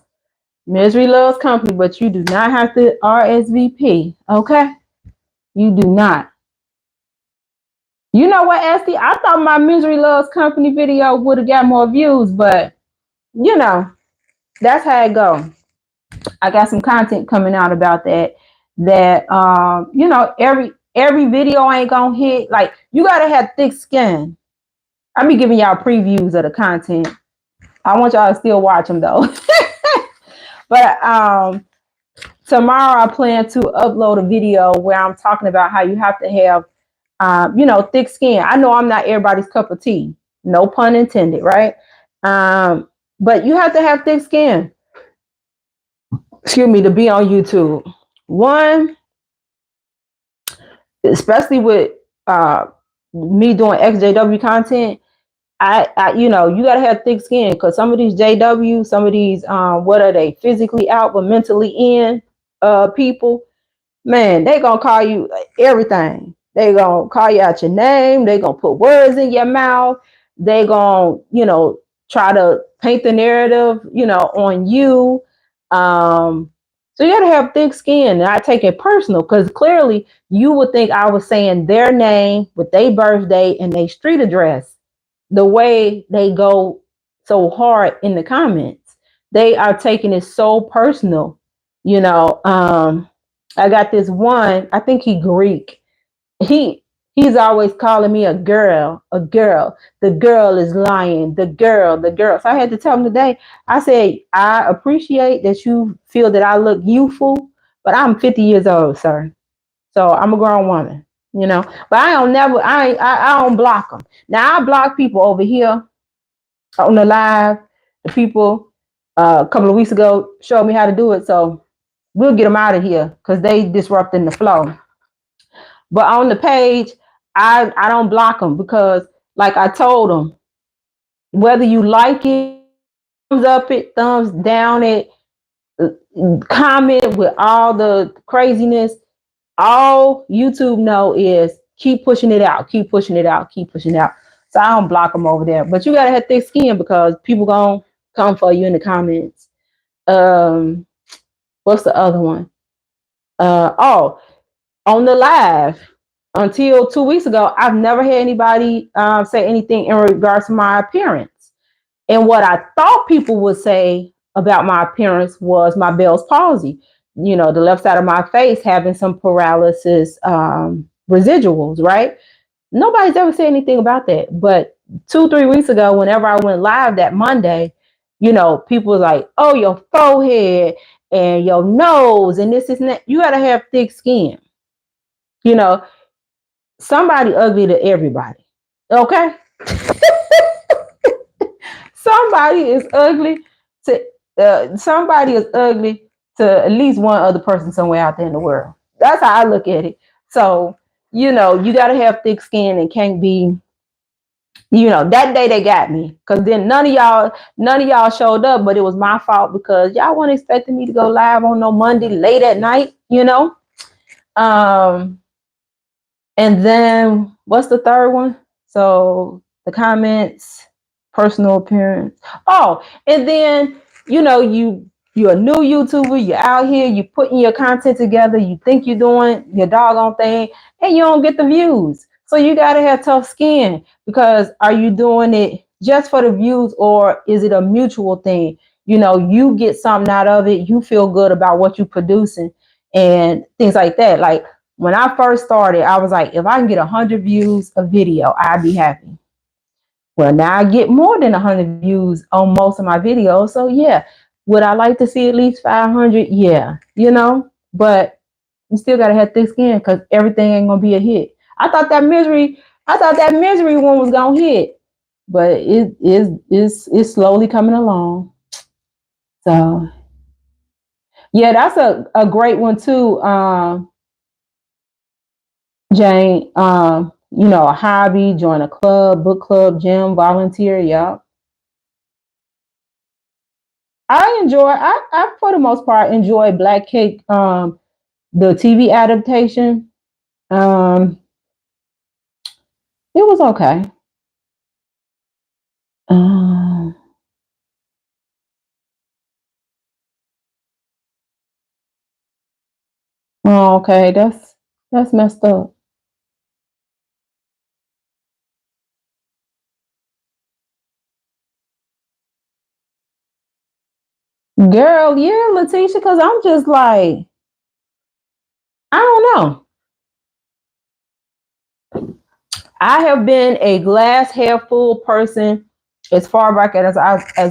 A: Misery loves company, but you do not have to RSVP. Okay, you do not. You know what, Esty? I thought my misery loves company video would have got more views, but you know that's how it go. I got some content coming out about that. Every video ain't gonna hit. Like, you gotta have thick skin. I be giving y'all previews of the content. I want y'all to still watch them though. But tomorrow I plan to upload a video where I'm talking about how you have to have thick skin. I know I'm not everybody's cup of tea. No pun intended, right? Um, but you have to have thick skin, excuse me, to be on YouTube. One, especially with me doing XJW content, I you gotta have thick skin, because some of these JW, some of these what are they, physically out but mentally in people, man, they gonna call you everything. They gonna call you out your name. They gonna put words in your mouth. They gonna try to paint the narrative on you. So you gotta have thick skin, and I take it personal, because clearly you would think I was saying their name with their birthday and their street address, the way they go so hard in the comments. They are taking it so personal. I got this one, I think he Greek. He's always calling me a girl, a girl. The girl is lying. The girl, the girl. So I had to tell him today. I said, I appreciate that you feel that I look youthful, but I'm 50 years old, sir. So I'm a grown woman, But I don't never, I don't block them. Now I block people over here on the live. The people a couple of weeks ago showed me how to do it, so we'll get them out of here because they disrupting the flow. But on the page, I don't block them, because, like I told them, whether you like it, thumbs up it, thumbs down it, comment with all the craziness, all YouTube know is keep pushing it out, keep pushing it out, keep pushing it out. So I don't block them over there. But you gotta have thick skin, because people gonna come for you in the comments. What's the other one? On the live, until 2 weeks ago, I've never had anybody say anything in regards to my appearance. And what I thought people would say about my appearance was my Bell's palsy. You know, the left side of my face having some paralysis residuals, right? Nobody's ever said anything about that. But 2, 3 weeks ago, whenever I went live that Monday, you know, people was like, oh, your forehead and your nose and this and that. You got to have thick skin. You know, somebody ugly to everybody. Okay? Somebody is ugly to somebody is ugly to at least one other person somewhere out there in the world. That's how I look at it. So, you know, you got to have thick skin and can't be, you know, that day they got me because then none of y'all showed up, but it was my fault because y'all weren't expecting me to go live on no Monday late at night, you know. And then what's the third one? So the comments, personal appearance. Oh, and then you know you're a new YouTuber. You're out here. You putting your content together. You think you're doing your doggone thing, and you don't get the views. So you gotta have tough skin because are you doing it just for the views or is it a mutual thing? You know, you get something out of it. You feel good about what you're producing and things like that. Like when I first started, I was like, if I can get 100 views a video, I'd be happy. Well, now I get more than 100 views on most of my videos. So yeah, would I like to see at least 500? Yeah, you know, but you still got to have thick skin because everything ain't going to be a hit. I thought that misery one was going to hit, but it's slowly coming along. So yeah, that's a great one too. Jane, you know, a hobby, join a club, book club, gym, volunteer. Yep. I for the most part enjoy Black Cake, the TV adaptation. Um, it was okay. Um, oh, okay, that's messed up. Girl, yeah, Letitia, because I'm just like, I don't know. I have been a glass half full person as far back as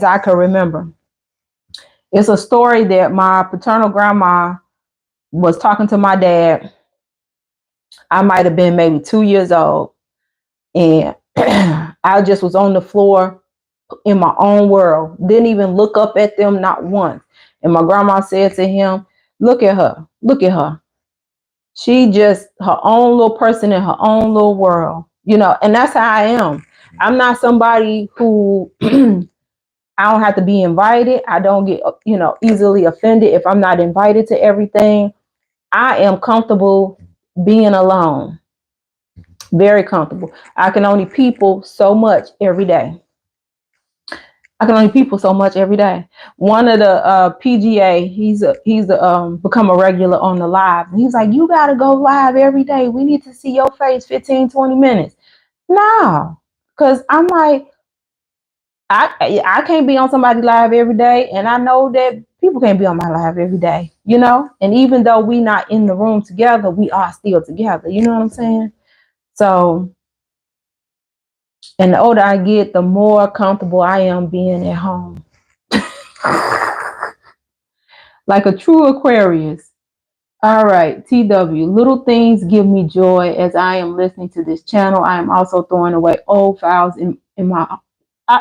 A: I can remember. It's a story that my paternal grandma was talking to my dad. I might have been maybe 2 years old. And I just was on the floor in my own world. Didn't even look up at them, not once. And my grandma said to him, look at her. Look at her. She just her own little person in her own little world. You know, and that's how I am. I'm not somebody who I don't have to be invited. I don't get, you know, easily offended if I'm not invited to everything. I am comfortable being alone. Very comfortable. I can only people so much every day. I can only people so much every day. One of the PGA, he's become a regular on the live. And he's like, you gotta go live every day. We need to see your face 15, 20 minutes. No, because I'm like, I can't be on somebody's live every day, and I know that people can't be on my live every day, you know. And even though we not in the room together, we are still together. You know what I'm saying? So, and the older I get, the more comfortable I am being at home, like a true Aquarius. All right, TW. Little things give me joy as I am listening to this channel. I am also throwing away old files in my. I,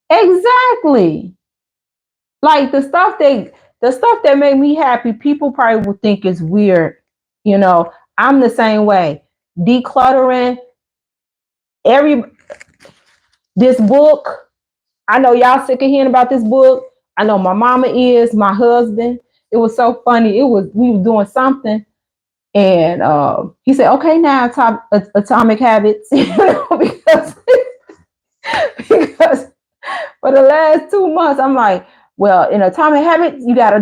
A: exactly. Like the stuff that made me happy, people probably would think is weird. You know, I'm the same way. Decluttering every this book. I know y'all sick of hearing about this book. I know my mama is, my husband. It was so funny. It was we were doing something, and he said, "Okay, now Atomic Habits," you know, because for the last 2 months, I'm like, well, in Atomic Habits, you gotta,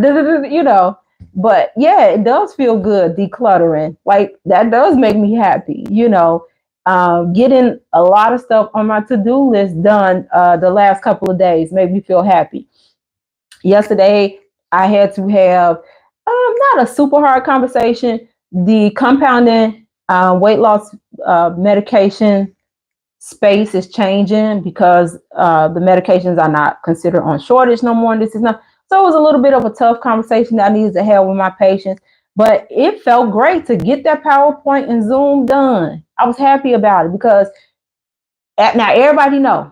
A: you know. But yeah, it does feel good decluttering. Like that does make me happy, you know. Getting a lot of stuff on my to-do list done the last couple of days made me feel happy. Yesterday, I had to have not a super hard conversation. The compounding weight loss medication space is changing because the medications are not considered on shortage no more. And this is not. So it was a little bit of a tough conversation that I needed to have with my patients. But it felt great to get that PowerPoint and Zoom done. I was happy about it because now everybody know.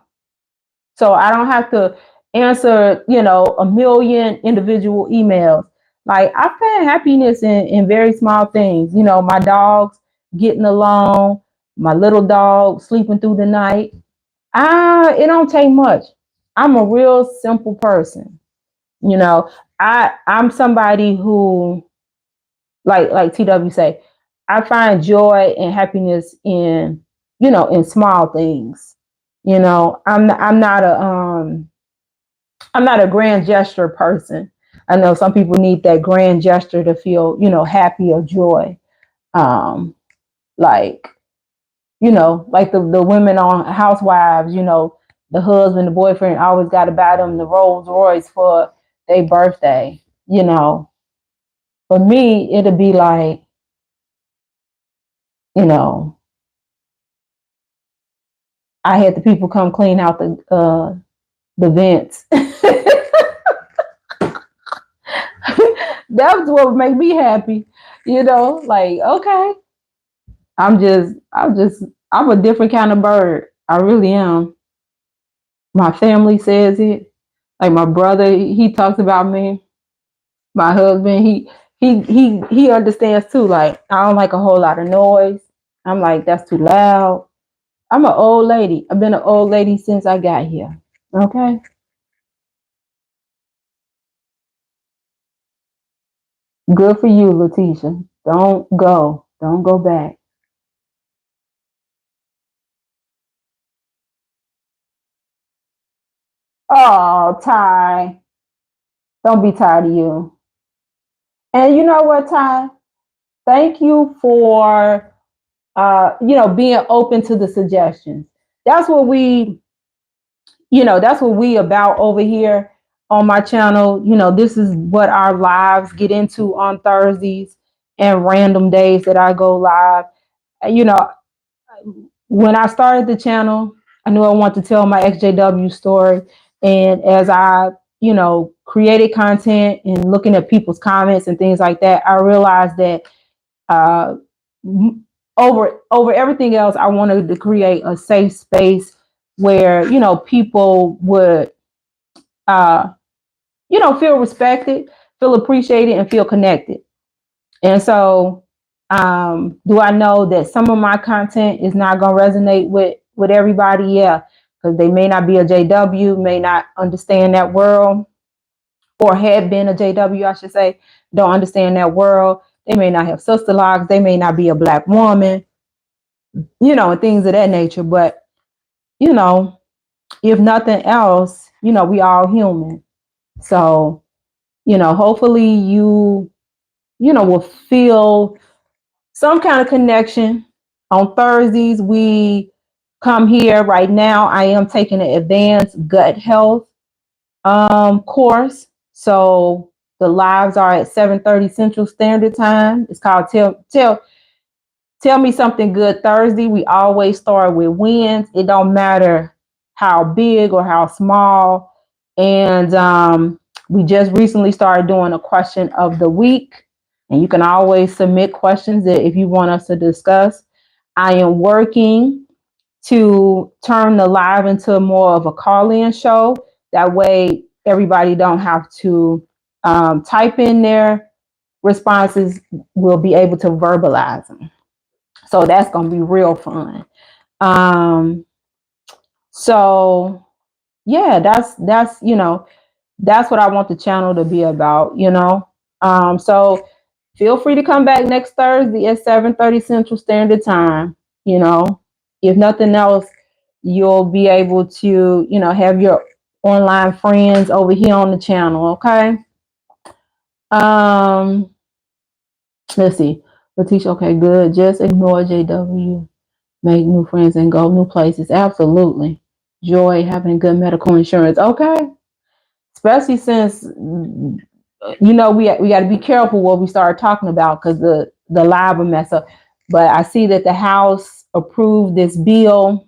A: So I don't have to answer, a million individual emails. Like I find happiness in very small things. My dogs getting along, my little dog sleeping through the night. It don't take much. I'm a real simple person. You know, I'm somebody who like TW say, I find joy and happiness in small things. I'm not a grand gesture person. I know some people need that grand gesture to feel, happy or joy. Um, like, like the women on Housewives, the husband, the boyfriend always got to buy them the Rolls Royce for their birthday. For me, it'll be like, you know, I had the people come clean out the vents. That's what would make me happy. Like, okay, I'm a different kind of bird. I really am. My family says it. Like my brother, he talks about me. My husband, he understands too. Like I don't like a whole lot of noise. I'm like, that's too loud. I'm an old lady. I've been an old lady since I got here. Okay. Good for you, Letitia. Don't go. Don't go back. Oh, Ty. Don't be tired of you. And you know what, Ty? Thank you for being open to the suggestions. That's what that's what we about over here on my channel. This is what our lives get into on Thursdays and random days that I go live. You know, when I started the channel, I knew I wanted to tell my XJW story. And as I, created content and looking at people's comments and things like that, I realized that uh, over everything else, I wanted to create a safe space where people would feel respected, feel appreciated, and feel connected. And so, do I know that some of my content is not going to resonate with everybody? Yeah, because they may not be a JW, may not understand that world, or had been a JW, I should say, don't understand that world. They may not have sister logs. They may not be a black woman, and things of that nature. But, you know, if nothing else, we all human. So, hopefully will feel some kind of connection. On Thursdays, we come here. Right now, I am taking an advanced gut health course. So the lives are at 7:30 Central Standard Time. It's called Tell Me Something Good Thursday. We always start with wins. It don't matter how big or how small. And we just recently started doing a question of the week. And you can always submit questions that if you want us to discuss. I am working to turn the live into more of a call-in show. That way, everybody don't have to type in their responses. We'll be able to verbalize them. So that's going to be real fun. So yeah, that's that's what I want the channel to be about, So feel free to come back next Thursday at 7:30 Central Standard Time. If nothing else, you'll be able to, have your online friends over here on the channel, okay? Let's see. Letitia, okay, good. Just ignore JW. make new friends and go new places. Absolutely. Joy, having good medical insurance. Okay. Especially since we got to be careful what we start talking about because the live will mess up. But I see that the House approved this bill.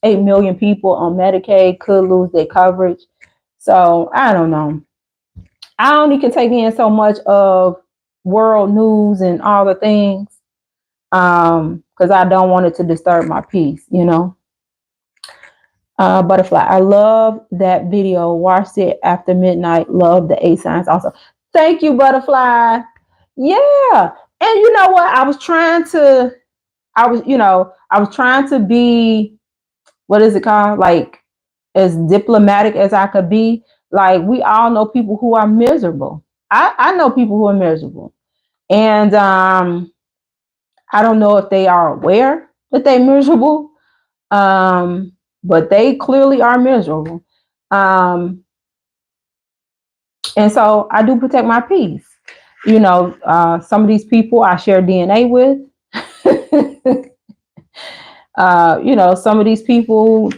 A: 8 million people on Medicaid could lose their coverage. So I don't know. I only can take in so much of world news and all the things because I don't want it to disturb my peace, Butterfly, I love that video. Watched it after midnight. Love the A signs also. Thank you, Butterfly. Yeah. And you know what? I was trying to be, what is it called? Like as diplomatic as I could be. Like we all know people who are miserable. I know people who are miserable. And I don't know if they are aware that they're miserable. But they clearly are miserable. And so I do protect my peace. Some of these people I share DNA with. Some of these people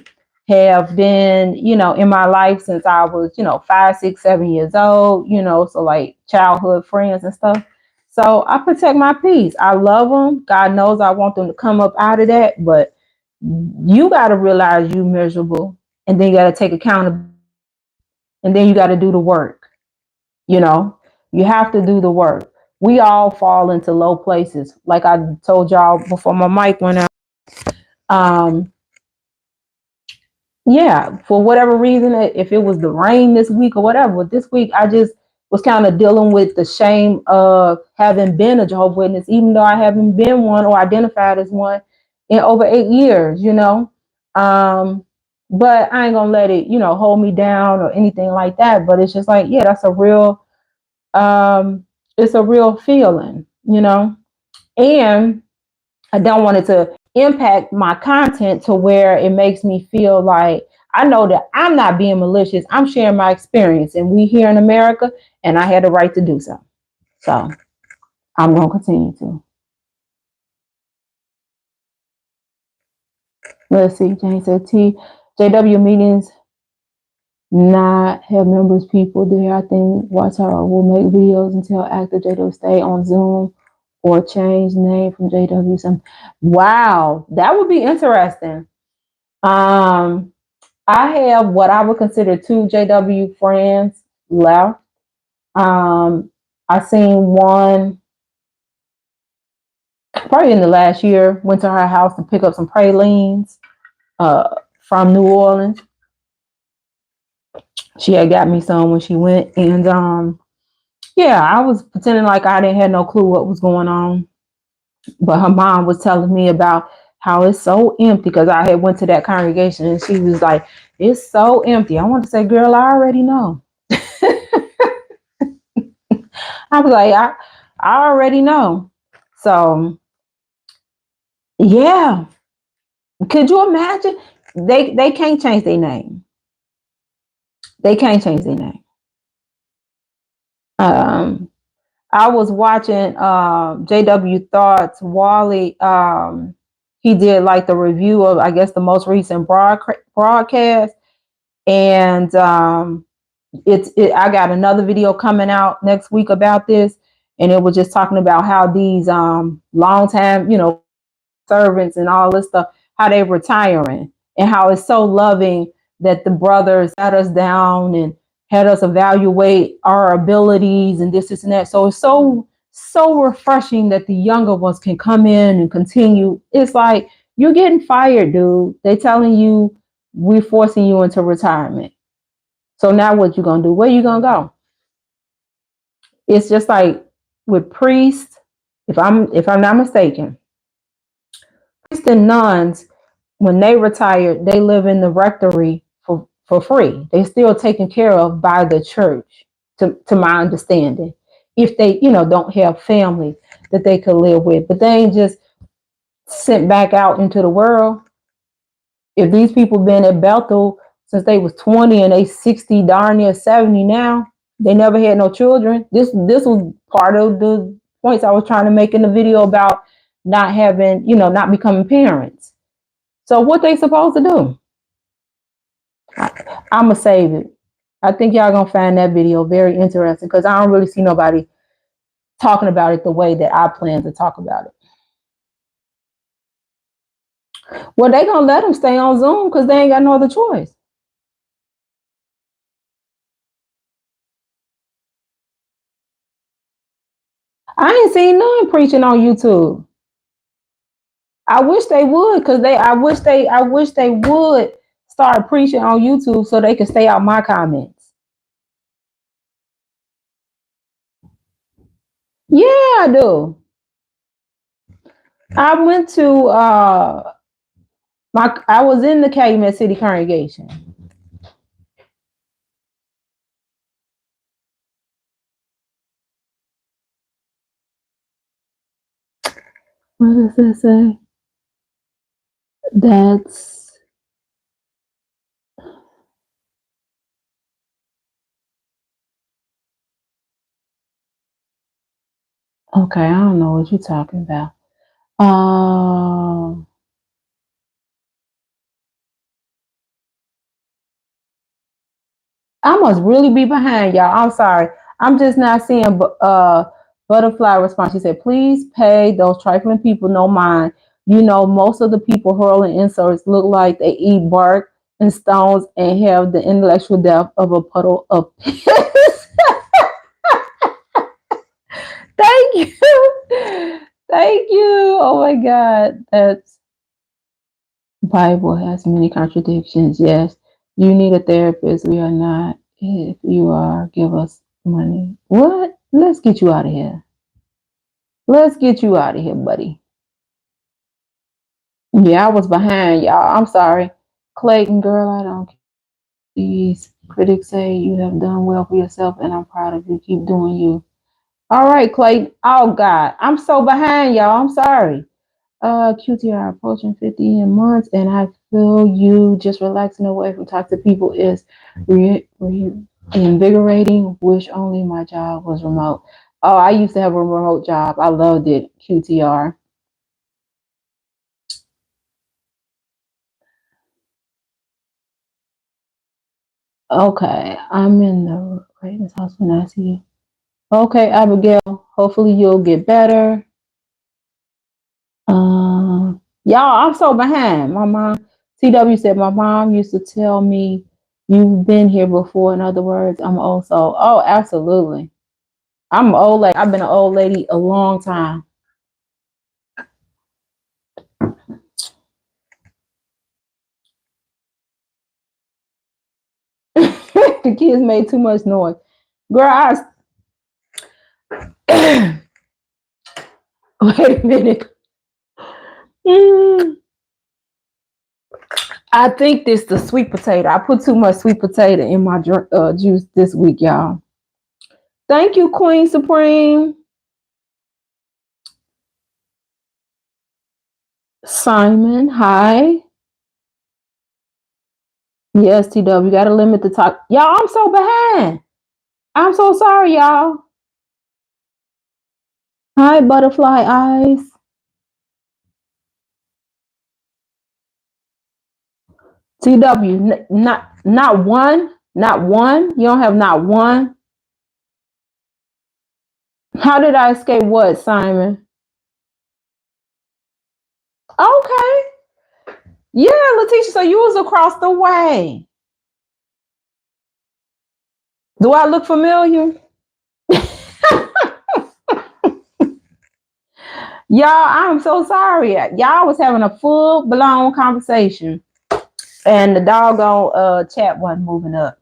A: have been, in my life since I was, 5, 6, 7 years old, so like childhood friends and stuff. So I protect my peace. I love them. God knows I want them to come up out of that, but you got to realize you're miserable and then you got to take accountability and then you got to do the work. You have to do the work. We all fall into low places. Like I told y'all before my mic went out. Yeah, for whatever reason, if it was the rain this week or whatever, but this week I just was kind of dealing with the shame of having been a Jehovah's Witness, even though I haven't been one or identified as one in over 8 years, But I ain't gonna let it, hold me down or anything like that. But it's just like, yeah, that's it's a real feeling, and I don't want it to impact my content to where it makes me feel like I know that I'm not being malicious. I'm sharing my experience, and we here in America, and I had the right to do so. So I'm going to continue to. Let's see. Jane said JW meetings not have members people there. I think Watch Tower will make videos until active JW stay on Zoom or change name from JW. Some wow, that would be interesting. I have what I would consider 2 JW friends left. I seen one probably in the last year, went to her house to pick up some pralines from New Orleans. She had got me some when she went. And yeah, I was pretending like I didn't have no clue what was going on. But her mom was telling me about how it's so empty because I had went to that congregation and she was like, it's so empty. I want to say, girl, I already know. I was like, I already know. So yeah. Could you imagine? They can't change their name. They can't change their name. I was watching JW Thoughts. Wally, he did like the review of, I guess, the most recent broadcast. And I got another video coming out next week about this. And it was just talking about how these long time, servants and all this stuff, how they're retiring and how it's so loving that the brothers sat us down and had us evaluate our abilities and this and that. So it's so refreshing that the younger ones can come in and continue. It's like, you're getting fired, dude. They're telling you we're forcing you into retirement. So now what you gonna do? Where you gonna go? It's just like with priests, if I'm not mistaken, priests and nuns, when they retire, they live in the rectory for free. They're still taken care of by the church, to my understanding. If they, don't have family that they could live with, but they ain't just sent back out into the world. If these people been at Bethel since they was 20 and they 60, darn near 70 now, they never had no children. This was part of the points I was trying to make in the video about not having, not becoming parents. So what they supposed to do? I'ma save it. I think y'all gonna find that video very interesting because I don't really see nobody talking about it the way that I plan to talk about it. Well, they gonna let them stay on Zoom because they ain't got no other choice. I ain't seen none preaching on YouTube. I wish they would, cause I wish they would start preaching on YouTube so they could stay out my comments. Yeah, I do. I went to I was in the Calumet City congregation. What does that say? That's okay. I don't know what you're talking about. I must really be behind y'all. I'm sorry. I'm just not seeing butterfly response. She said, please pay those trifling people no mind. You know, most of the people hurling insults look like they eat bark and stones and have the intellectual depth of a puddle of piss. Thank you. Thank you. Oh my God. That's Bible has many contradictions. Yes. You need a therapist. We are not. If you are, give us money. What? Let's get you out of here. Let's get you out of here, buddy. Yeah, I was behind y'all. I'm sorry. Clayton, girl, I don't care. These critics say you have done well for yourself, and I'm proud of you. Keep doing you. All right, Clayton. Oh, God. I'm so behind y'all. I'm sorry. QTR approaching 50 in months, and I feel you just relaxing away from toxic people is invigorating. Wish only my job was remote. Oh, I used to have a remote job. I loved it. QTR. Okay, I'm in the Ravens house when I see you. Okay, Abigail. Hopefully you'll get better. Y'all, I'm so behind. My mom, TW said, my mom used to tell me, you've been here before. In other words, I'm old soul. Oh, absolutely. I'm old. Like I've been an old lady a long time. The kids made too much noise. Girl, wait a minute. I think this the sweet potato. I put too much sweet potato in my juice this week, y'all. Thank you, Queen Supreme. Simon, hi. Yes, TW, you gotta limit the talk. Y'all, I'm so behind. I'm so sorry, y'all. Hi, butterfly eyes. TW, not one, not one. You don't have not one. How did I escape what, Simon? Okay. Yeah, Letitia, so you was across the way. Do I look familiar? Y'all, I'm so sorry. Y'all was having a full blown conversation and the doggone chat wasn't moving up.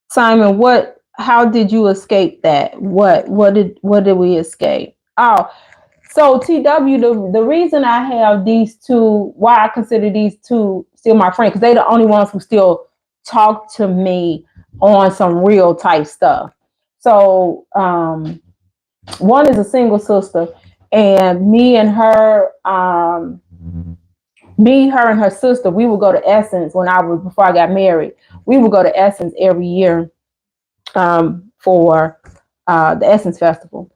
A: Simon, how did you escape that? What did we escape? Oh, so TW, the reason I have these two, why I consider these two still my friends, because they're the only ones who still talk to me on some real type stuff. So one is a single sister, and her and her sister, we would go to Essence before I got married. We would go to Essence every year for the Essence Festival.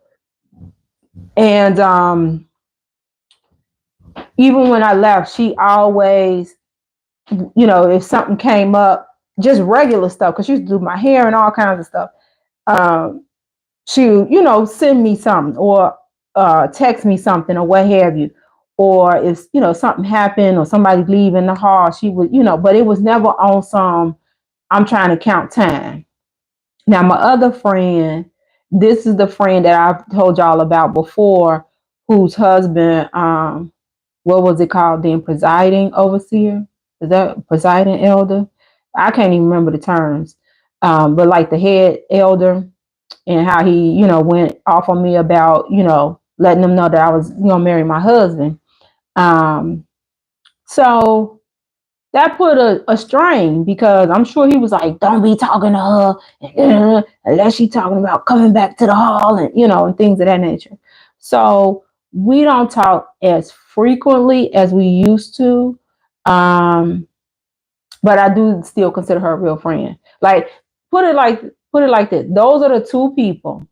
A: And even when I left, she always, if something came up, just regular stuff, because she used to do my hair and all kinds of stuff. Um, she, send me something, or text me something, or what have you. Or if, something happened or somebody leaving the hall, she would, but it was never on some, I'm trying to count time. Now, my other friend, this is the friend that I've told y'all about before, whose husband, what was it called then? Presiding overseer? Is that presiding elder? I can't even remember the terms. But like the head elder, and how he, went off on me about, letting them know that I was, marry my husband. Um, so that put a strain, because I'm sure he was like, don't be talking to her unless she's talking about coming back to the hall, and, and things of that nature. So we don't talk as frequently as we used to. Um, but I do still consider her a real friend. Like, put it like this. Those are the two people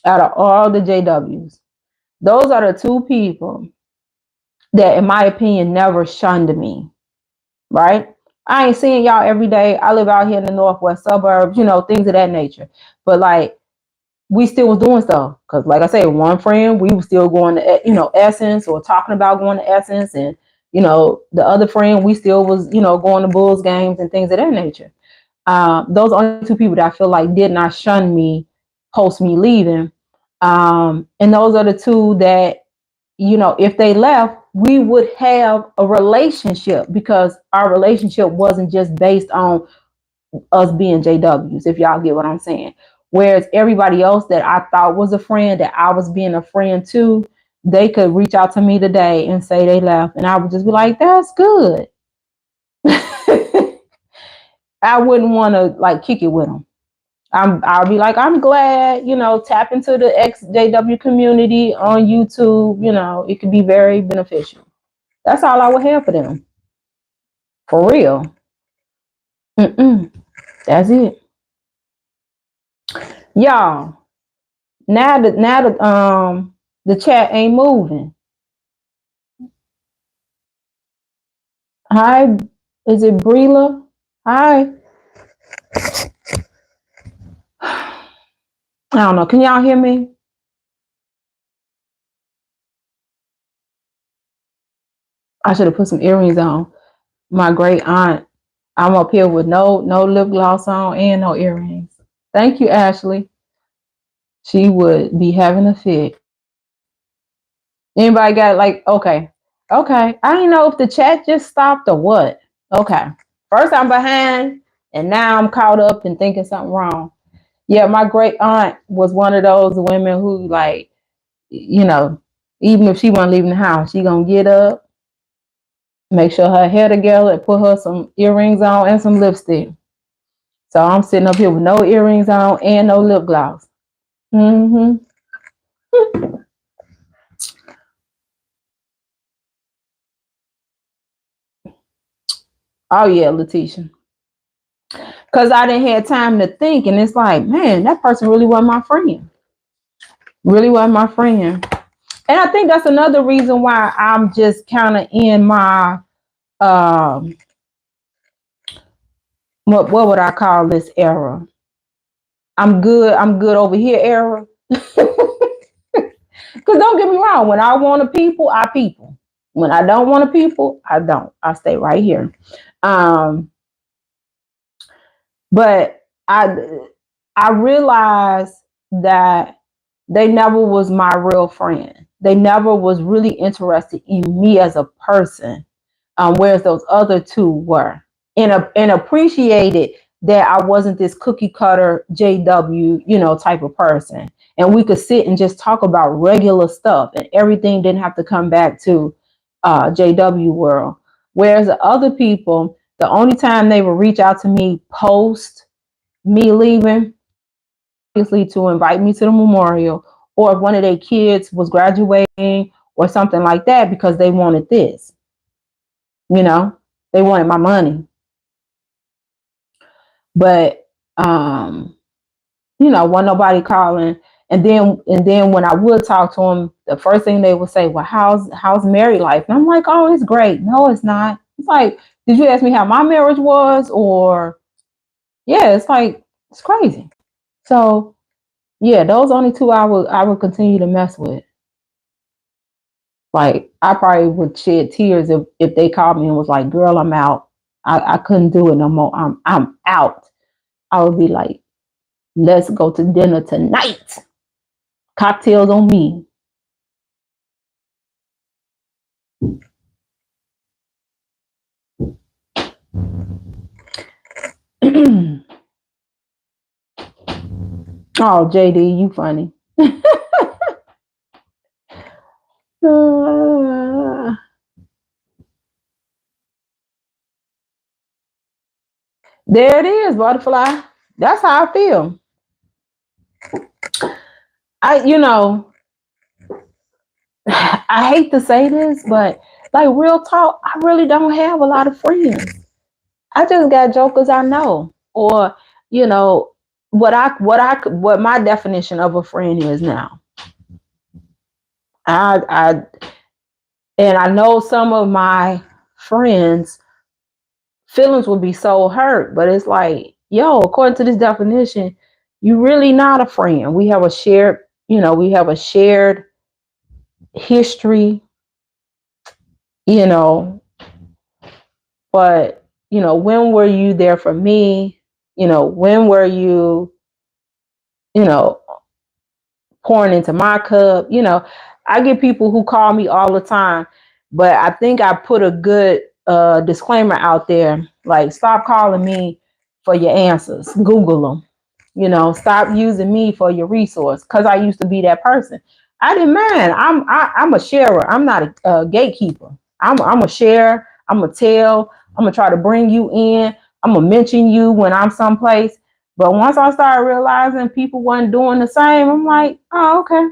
A: out of all the JWs. Those are the two people that, in my opinion, never shunned me. Right? I ain't seeing y'all every day. I live out here in the northwest suburbs, things of that nature. But like, we still was doing stuff, because, like I say, one friend, we were still going to, Essence, or talking about going to Essence, and the other friend, we still was, going to Bulls games and things of that nature. Those are only two people that I feel like did not shun me post me leaving. And those are the two that, if they left, we would have a relationship, because our relationship wasn't just based on us being JWs, if y'all get what I'm saying. Whereas everybody else that I thought was a friend, that I was being a friend to, they could reach out to me today and say they left, and I would just be like, that's good. I wouldn't want to like kick it with them. I'll be like, I'm glad, tap into the XJW community on YouTube. It could be very beneficial. That's all I would have for them. For real. That's it. Y'all, now the chat ain't moving. Hi, is it Breela? Hi. I don't know. Can y'all hear me? I should have put some earrings on. My great aunt. I'm up here with no lip gloss on and no earrings. Thank you, Ashley. She would be having a fit. Anybody got like, okay. Okay. I didn't know if the chat just stopped or what. Okay. First I'm behind, and now I'm caught up and thinking something wrong. Yeah, my great aunt was one of those women who, like, you know, even if she wasn't leaving the house, she gonna get up, make sure her hair together, and put her some earrings on and some lipstick. So I'm sitting up here with no earrings on and no lip gloss. Mm-hmm. Oh yeah, Letitia. Because I didn't have time to think, and it's like, man, that person really wasn't my friend. Really wasn't my friend. And I think that's another reason why I'm just kind of in my um what would I call this era? I'm good over here era. Because don't get me wrong, when I want to people, I people. When I don't want to people, I don't. I stay right here. Um, but I realized that they never was my real friend. They never was really interested in me as a person, whereas those other two were, and appreciated that I wasn't this cookie cutter JW, type of person. And we could sit and just talk about regular stuff, and everything didn't have to come back to JW world. Whereas the other people, the only time they would reach out to me post me leaving, obviously to invite me to the memorial, or if one of their kids was graduating or something like that, because they wanted this, they wanted my money. But wasn't nobody calling And then when I would talk to them, the first thing they would say, well, how's married life? And I'm like, oh, it's great. No, it's not. It's like, did you ask me how my marriage was? Or yeah, it's like, it's crazy. So yeah, those only two I would continue to mess with. Like I probably would shed tears if they called me and was like, girl, I'm out. I couldn't do it no more. I'm out. I would be like, let's go to dinner tonight. Cocktails on me. Oh, JD, you funny. Uh, there it is, butterfly. That's how I feel. I, you know, I hate to say this, but like real talk, I really don't have a lot of friends. I just got jokers I know, or you know, what my definition of a friend is now. I and I know some of my friends' feelings will be so hurt, but it's like, yo, according to this definition, you really not a friend. We have a shared, we have a shared history, you know, but when were you there for me? When were you, you know, pouring into my cup? I get people who call me all the time, but I think I put a good disclaimer out there, like stop calling me for your answers. Google them. Stop using me for your resource, because I used to be that person. I didn't mind. I'm a sharer. I'm not a gatekeeper. I'm a share. I'm a tell. I'm gonna try to bring you in. I'm gonna mention you when I'm someplace. But once I started realizing people wasn't doing the same, I'm like, oh, okay,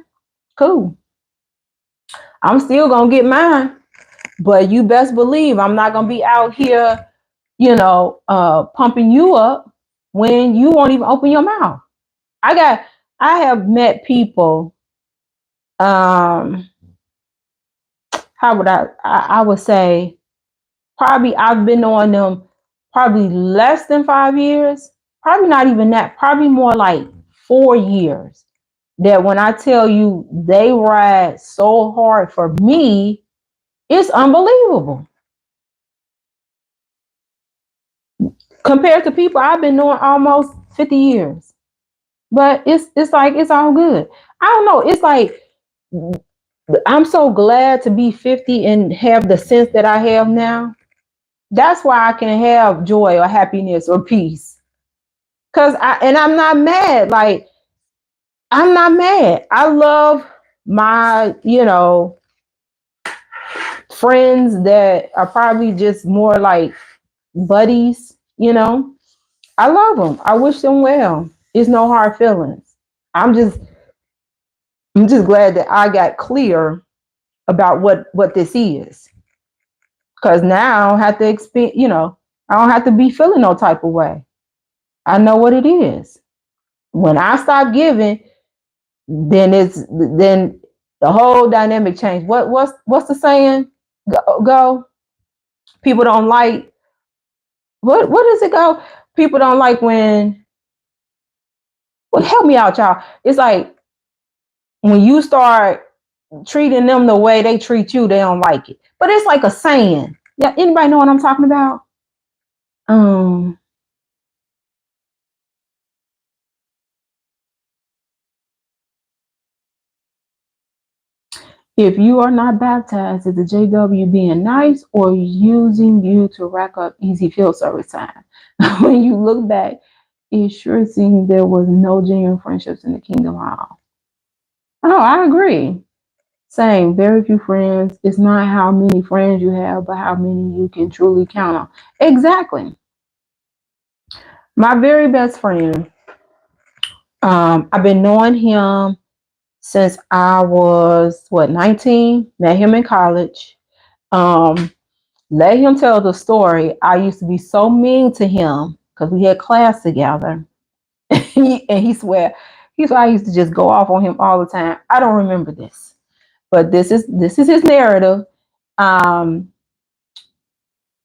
A: cool. I'm still gonna get mine, but you best believe I'm not gonna be out here, pumping you up when you won't even open your mouth. I have met people. Um, how would I would say probably I've been on them probably less than 5 years. Probably not even that. Probably more like 4 years. That when I tell you they ride so hard for me, it's unbelievable compared to people I've been knowing almost 50 years. But it's like it's all good. I don't know. It's like I'm so glad to be 50 and have the sense that I have now. That's why I can have joy or happiness or peace. I'm not mad. Like, I'm not mad. I love my, friends that are probably just more like buddies. I love them. I wish them well. It's no hard feelings. I'm just I'm just glad that I got clear about what this is. Cause now I don't have to I don't have to be feeling no type of way. I know what it is. When I stop giving, then the whole dynamic changed. What's the saying? Go. People don't like what does it go? People don't like when well help me out, y'all. It's like when you start treating them the way they treat you, they don't like it. But it's like a saying. Yeah, anybody know what I'm talking about? Um If you are not baptized, is the JW being nice or using you to rack up easy field service time? When you look back, it sure seems there was no genuine friendships in the kingdom hall. Oh, I agree. Same, very few friends. It's not how many friends you have, but how many you can truly count on. Exactly. My very best friend, I've been knowing him since I was 19, met him in college. Um, Let him tell the story. I used to be so mean to him because we had class together. And he swear, He's why I used to just go off on him all the time. I don't remember this, but this is his narrative. Um,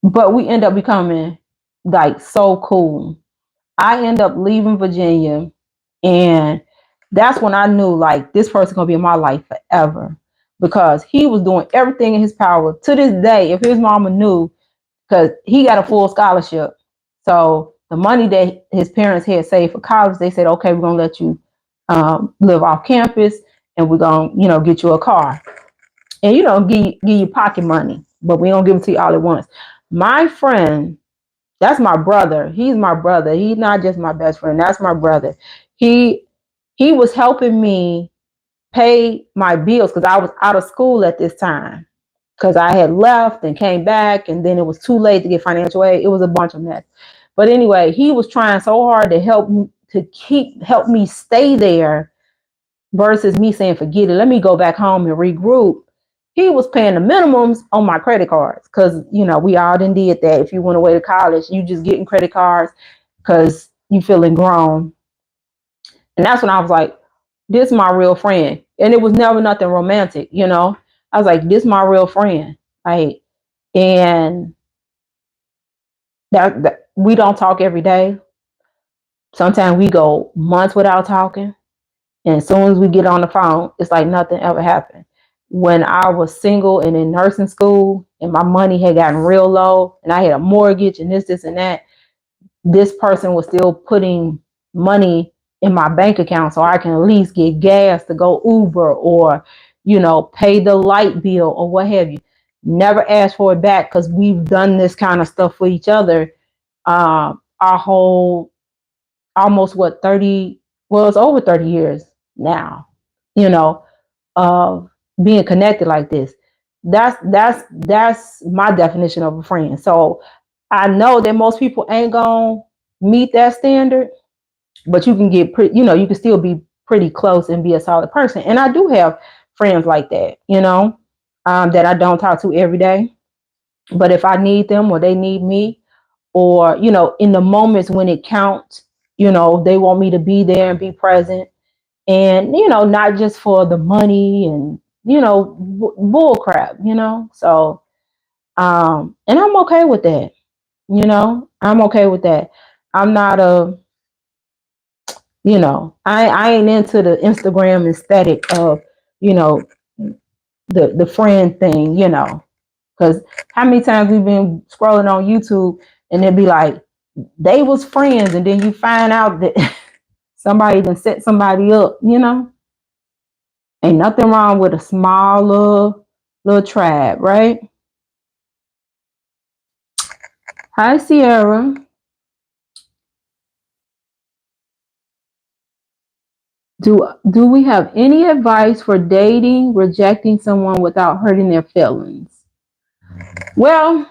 A: but we end up becoming like so cool. I end up leaving Virginia, and that's when I knew like this person gonna be in my life forever because he was doing everything in his power. To this day, if his mama knew, because he got a full scholarship, so the money that his parents had saved for college, they said, okay, we're gonna let you live off campus, and we're gonna get you a car, and give you pocket money, but we don't give it to you all at once. My friend, that's my brother. He's my brother. He's not just my best friend. That's my brother. He he was helping me pay my bills because I was out of school at this time. Because I had left and came back, and then it was too late to get financial aid. It was a bunch of mess. But anyway, he was trying so hard to help me stay there versus me saying, forget it, let me go back home and regroup. He was paying the minimums on my credit cards because, we all done did that. If you went away to college, you just getting credit cards because you feeling grown. And that's when I was like, this is my real friend. And it was never nothing romantic, I was like, this is my real friend. Like, and that we don't talk every day. Sometimes we go months without talking. And as soon as we get on the phone, it's like nothing ever happened. When I was single and in nursing school and my money had gotten real low and I had a mortgage and this, and that, this person was still putting money in my bank account so I can at least get gas to go Uber or, pay the light bill or what have you. Never asked for it back because we've done this kind of stuff for each other our whole almost 30, well, it's over 30 years now, you know, of being connected like this. That's my definition of a friend. So I know that most people ain't gonna meet that standard, but you can get pretty, you can still be pretty close and be a solid person. And I do have friends like that, that I don't talk to every day. But if I need them or they need me, or, in the moments when it counts, they want me to be there and be present. And, not just for the money and, bull crap, So, and I'm okay with that. I'm okay with that. I'm not I ain't into the Instagram aesthetic of, you know, the friend thing, because how many times we've been scrolling on YouTube and it'd be like, they was friends, and then you find out that somebody done set somebody up, Ain't nothing wrong with a small little tribe, right? Hi, Sierra. Do we have any advice for dating, rejecting someone without hurting their feelings? Well,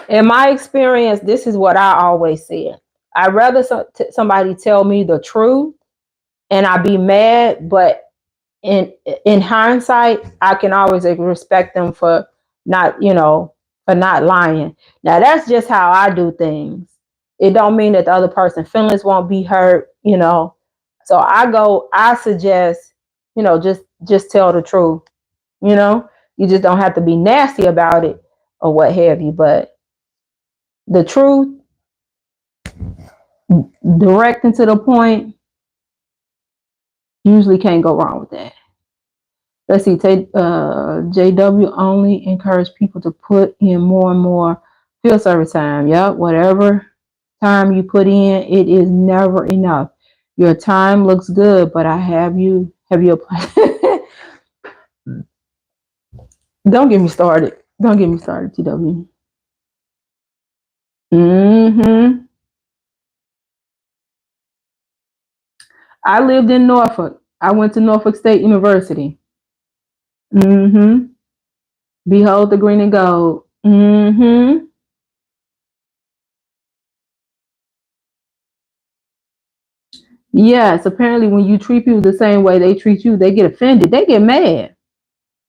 A: in my experience, this is what I always said. I'd rather somebody tell me the truth and I be mad, but in hindsight, I can always respect them for not, for not lying. Now that's just how I do things. It don't mean that the other person's feelings won't be hurt, So I suggest, just tell the truth, you know. You just don't have to be nasty about it or what have you, but the truth, direct and to the point, usually can't go wrong with that. Let's see, JW only encourage people to put in more and more field service time. Yep, whatever time you put in, it is never enough. Your time looks good, but have you applied? Don't get me started. Don't get me started, TW. Mm-hmm. I lived in Norfolk. I went to Norfolk State University. Mm-hmm. Behold the green and gold. Mm-hmm. Yes, apparently when you treat people the same way they treat you, they get offended. They get mad.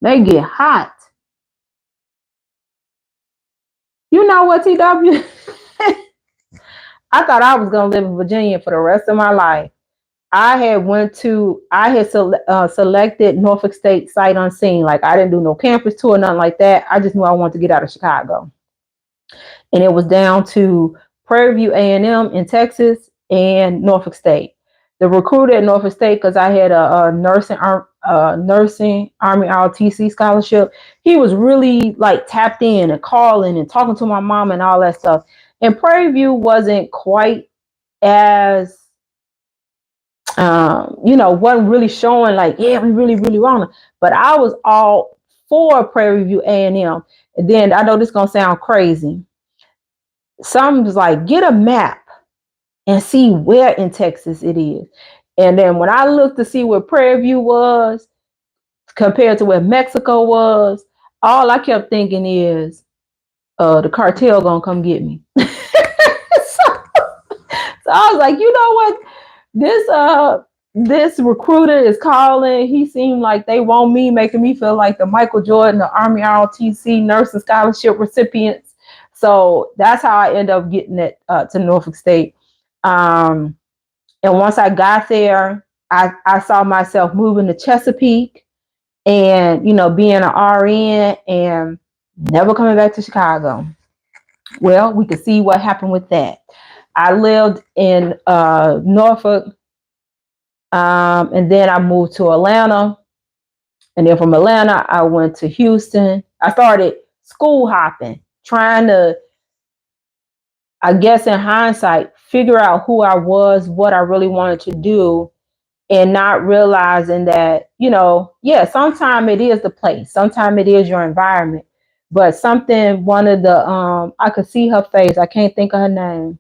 A: They get hot. You know what, TW? I thought I was gonna live in Virginia for the rest of my life. I had selected Norfolk State sight unseen. Like I didn't do no campus tour, nothing like that. I just knew I wanted to get out of Chicago, and it was down to Prairie View A&M in Texas and Norfolk State. The recruiter at Norfolk State, because I had a nursing Army ROTC scholarship, he was really like tapped in and calling and talking to my mom and all that stuff. And Prairie View wasn't quite as wasn't really showing like, yeah, we really, really want to. But I was all for Prairie View A&M. And then I know this is gonna sound crazy. Some was like, get a map and see where in Texas it is. And then when I looked to see where Prairie View was compared to where Mexico was, all I kept thinking is, the cartel gonna come get me. So I was like, you know what? This recruiter is calling. He seemed like they want me, making me feel like the Michael Jordan, the Army ROTC nursing scholarship recipients. So that's how I end up getting it to Norfolk State. And once I got there, I saw myself moving to Chesapeake and, being an RN and never coming back to Chicago. Well, we could see what happened with that. I lived in Norfolk, and then I moved to Atlanta. And then from Atlanta, I went to Houston. I started school hopping, trying to, I guess in hindsight, figure out who I was, what I really wanted to do, and not realizing that, sometimes it is the place, sometimes it is your environment. But one of the, I could see her face, I can't think of her name.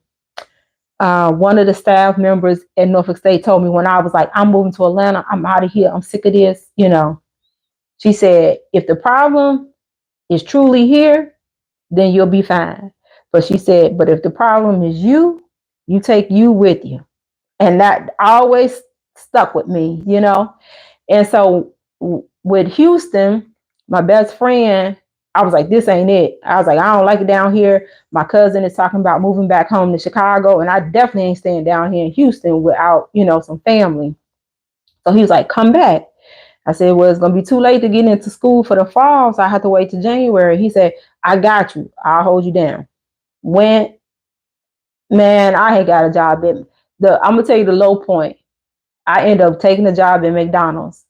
A: One of the staff members at Norfolk State told me when I was like, I'm moving to Atlanta, I'm out of here, I'm sick of this, She said, if the problem is truly here, then you'll be fine. But she said, but if the problem is you take you with you. And that always stuck with me, And so with Houston, my best friend, I was like, this ain't it. I was like, I don't like it down here. My cousin is talking about moving back home to Chicago, and I definitely ain't staying down here in Houston without, some family. So he was like, come back. I said, well, it's going to be too late to get into school for the fall, so I have to wait till January. He said, I got you. I'll hold you down. Went, man, I had got a job at I'm going to tell you the low point. I ended up taking a job at McDonald's.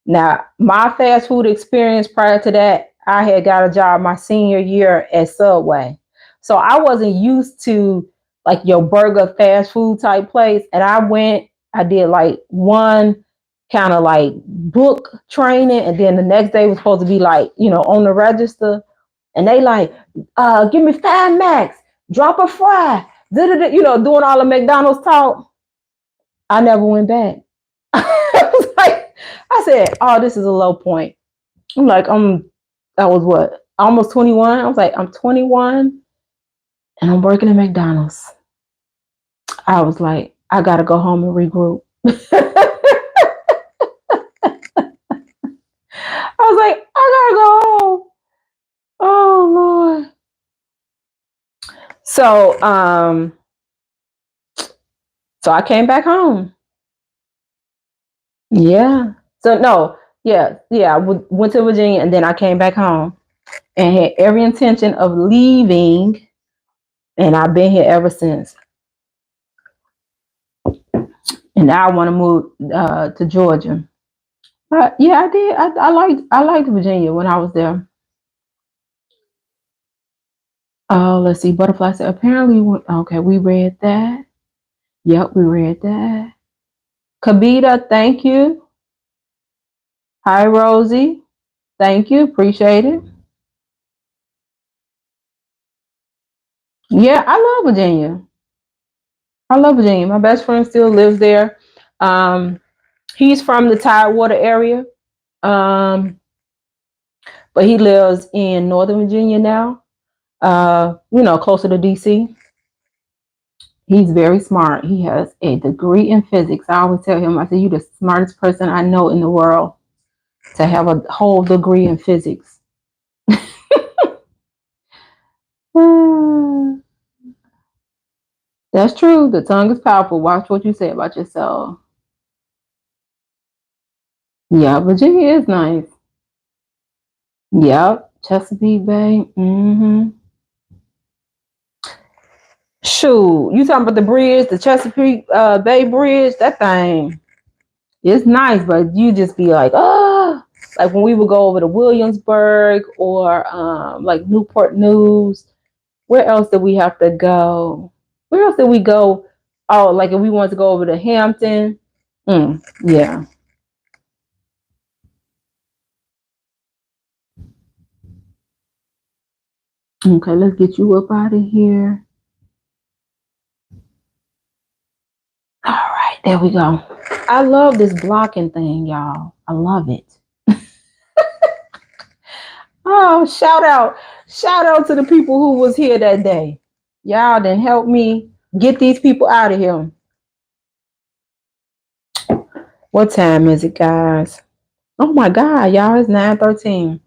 A: Now, my fast food experience prior to that, I had got a job my senior year at Subway. So I wasn't used to like your burger fast food type place. And I did like one kind of like book training. And then the next day was supposed to be like, on the register. And they like, give me 5 max, drop a fry, doing all the McDonald's talk. I never went back. I said, oh, this is a low point. I'm like, I was what? Almost 21. I was like, I'm 21 and I'm working at McDonald's. I was like, I got to go home and regroup. I was like, I got to go home. Oh, Lord. So I came back home. Yeah. So no, yeah. I went to Virginia and then I came back home and had every intention of leaving, and I've been here ever since. And now I want to move to Georgia. Yeah, I did. I liked Virginia when I was there. Oh, let's see. Butterfly said apparently. Okay, we read that. Yep, we read that. Kabita, thank you. Hi, Rosie. Thank you. Appreciate it. Yeah, I love Virginia. I love Virginia. My best friend still lives there. He's from the Tidewater area, but he lives in Northern Virginia now. Closer to DC. He's very smart. He has a degree in physics. I always tell him, I say, you're the smartest person I know in the world to have a whole degree in physics. That's true. The tongue is powerful. Watch what you say about yourself. Yeah, Virginia is nice. Yep, Chesapeake Bay. Mm-hmm. Shoot, you talking about the bridge, the Chesapeake Bay Bridge? That thing is nice, but you just be like, oh, like when we would go over to Williamsburg or like Newport News. Where else did we have to go? Where else did we go? Oh, like if we wanted to go over to Hampton. Yeah. Okay, let's get you up out of here. All right, there we go. I love this blocking thing, y'all. I love it. Oh, shout out to the people who was here that day. Y'all done help me get these people out of here. What time is it, guys? Oh my God, y'all, it's 9:13.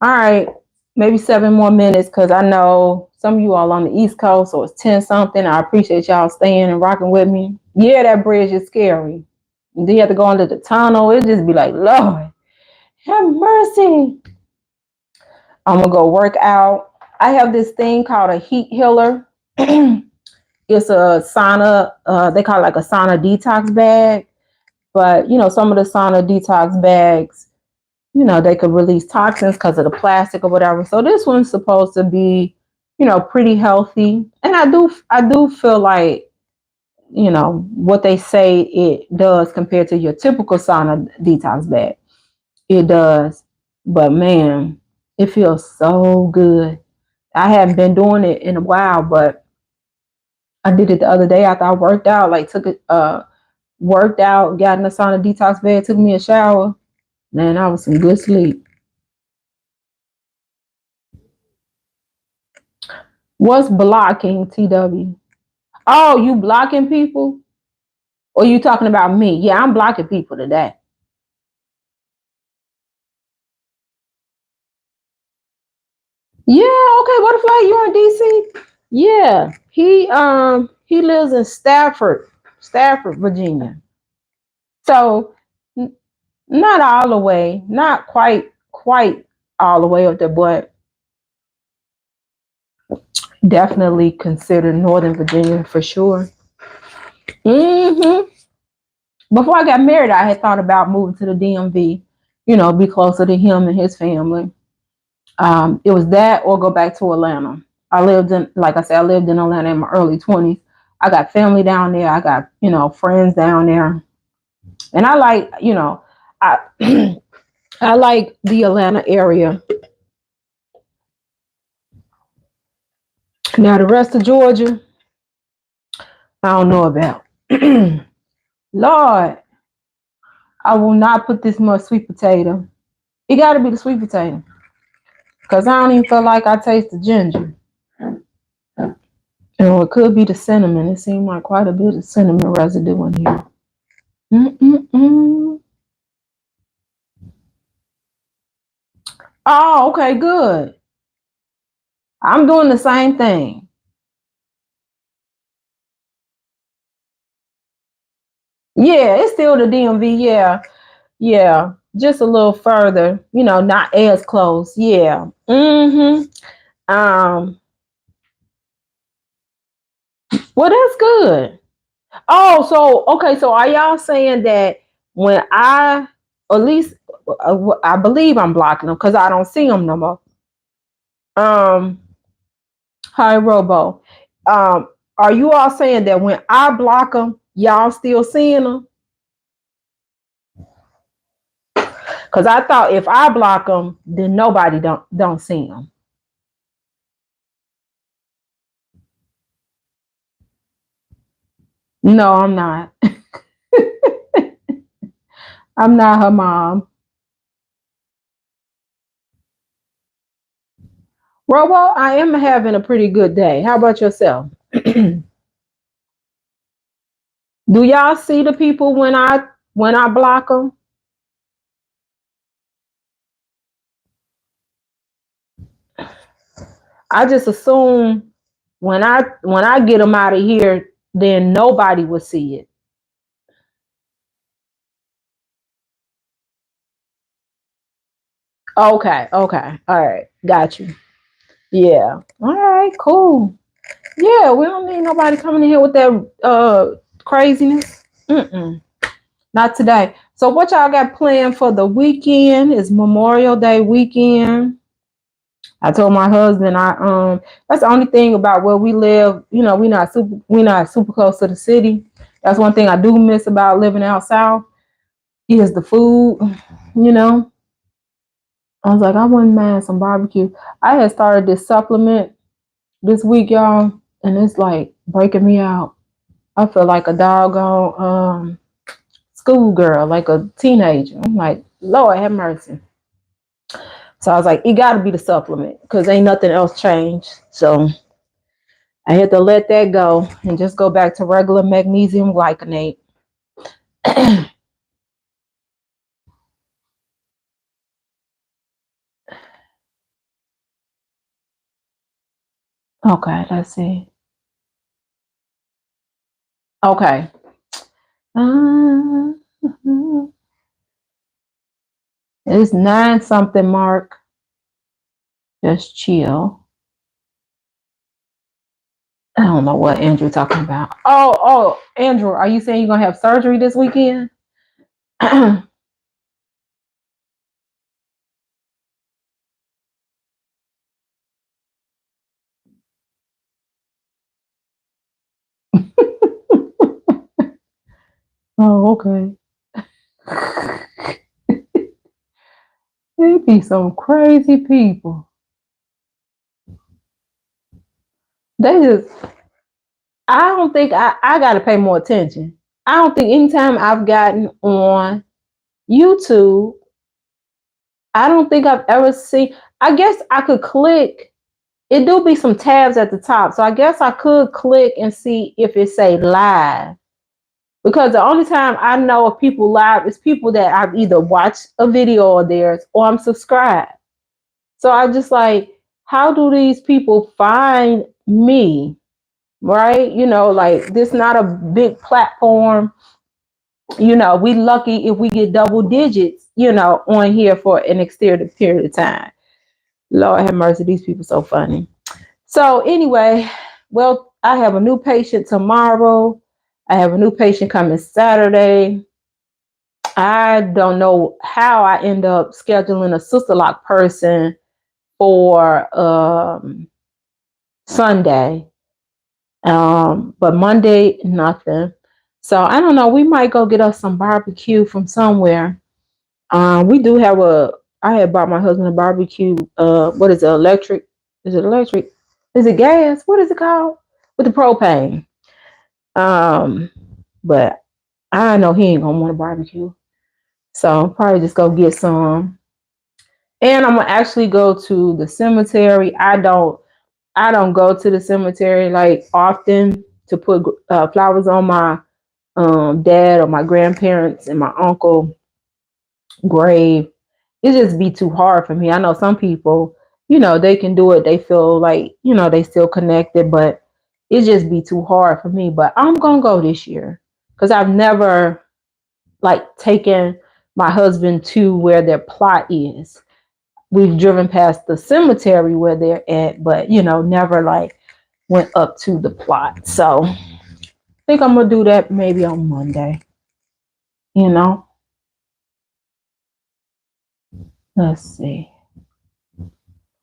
A: All right, maybe 7 more minutes because I know some of you all on the East Coast, so it's 10 something. I appreciate y'all staying and rocking with me. Yeah, that bridge is scary. And then you have to go under the tunnel. It just be like, Lord, have mercy. I'm gonna go work out. I have this thing called a heat healer. It's a sauna. They call it like a sauna detox bag. But you know, some of the sauna detox bags, you know, they could release toxins because of the plastic or whatever. So this one's supposed to be, you know, pretty healthy. And I do feel like, you know, what they say it does compared to your typical sauna detox bag. It does. But man, it feels so good. I haven't been doing it in a while, but I did it the other day after I worked out. Like took it, worked out, got in the sauna detox bed, took me a shower. Man, I was in good sleep. What's blocking, TW? Oh, you blocking people? Or you talking about me? Yeah, I'm blocking people today. Yeah, okay, Butterfly, you're in DC? Yeah. He lives in Stafford, Virginia. So not all the way, not quite all the way up there, but definitely consider Northern Virginia for sure. Before I got married, I had thought about moving to the DMV, you know, be closer to him and his family. It was that or go back to Atlanta. Like I said, I lived in Atlanta in my early 20s. I got family down there. I got, you know, friends down there. And I like, you know, I I like the Atlanta area. Now the rest of Georgia, I don't know about. Lord, I will not put this much sweet potato. It got to be the sweet potato. Because I don't even feel like I taste the ginger. And it could be the cinnamon. It seemed like quite a bit of cinnamon residue in here. Mm-mm-mm. Oh, okay, good. I'm doing the same thing. Yeah, it's still the DMV. Yeah, yeah, just a little further. You know, not as close. Yeah. Um. Well, that's good. Oh, so okay. So are y'all saying that when at least I believe I'm blocking them because I don't see them no more. Um. Hi, Robo. Are you all saying that when I block them, y'all still seeing them? Because I thought if I block them, then nobody don't see them. No, I'm not. I'm not her mom. Robo, I am having a pretty good day. How about yourself? Do y'all see the people when I block them? I just assume when I get them out of here, then nobody will see it. Okay, okay. All right. Got you. Yeah. All right, cool. Yeah, we don't need nobody coming in here with that craziness. Mm-mm. Not today. So what y'all got planned for the weekend? Is Memorial Day weekend. I told my husband that's the only thing about where we live, we're not super close to the city. That's one thing I do miss about living out south is the food, you know. I was like, I wouldn't mind some barbecue. I had started this supplement this week, y'all, and it's like breaking me out. I feel like a doggone schoolgirl, like a teenager. I'm like, Lord have mercy. So I was like, it got to be the supplement because ain't nothing else changed. So I had to let that go and just go back to regular magnesium glycinate. Okay, let's see. Okay. Uh, it's 9 something, Mark. Just chill. I don't know what Andrew talking about. Oh, Andrew, are you saying you're gonna have surgery this weekend? Oh, okay. They be some crazy people. They just, I don't think I got to pay more attention. I don't think anytime I've gotten on YouTube, I don't think I've ever seen, I guess I could click, it do be some tabs at the top. So I guess I could click and see if it say live. Because the only time I know of people live is people that I've either watched a video of theirs or I'm subscribed. So I just like, how do these people find me? Right? Like this not a big platform. We lucky if we get double digits, on here for an extended period of time. Lord have mercy, these people so funny. So anyway, well, I have a new patient tomorrow. I have a new patient coming Saturday. I don't know how I end up scheduling a sister lock person for Sunday. But Monday, nothing. So I don't know. We might go get us some barbecue from somewhere. We do have I had bought my husband a barbecue. What is it? Electric? Is it electric? Is it gas? What is it called? With the propane. Um, but I know he ain't gonna want a barbecue. So I'll probably just go get some. And I'm gonna actually go to the cemetery. I don't go to the cemetery like often to put flowers on my dad or my grandparents and my uncle grave. It just be too hard for me. I know some people, they can do it. They feel like, they still connected, but it just be too hard for me. But I'm gonna go this year because I've never like taken my husband to where their plot is. We've driven past the cemetery where they're at, but never like went up to the plot. So I think I'm gonna do that maybe on Monday. You know, let's see.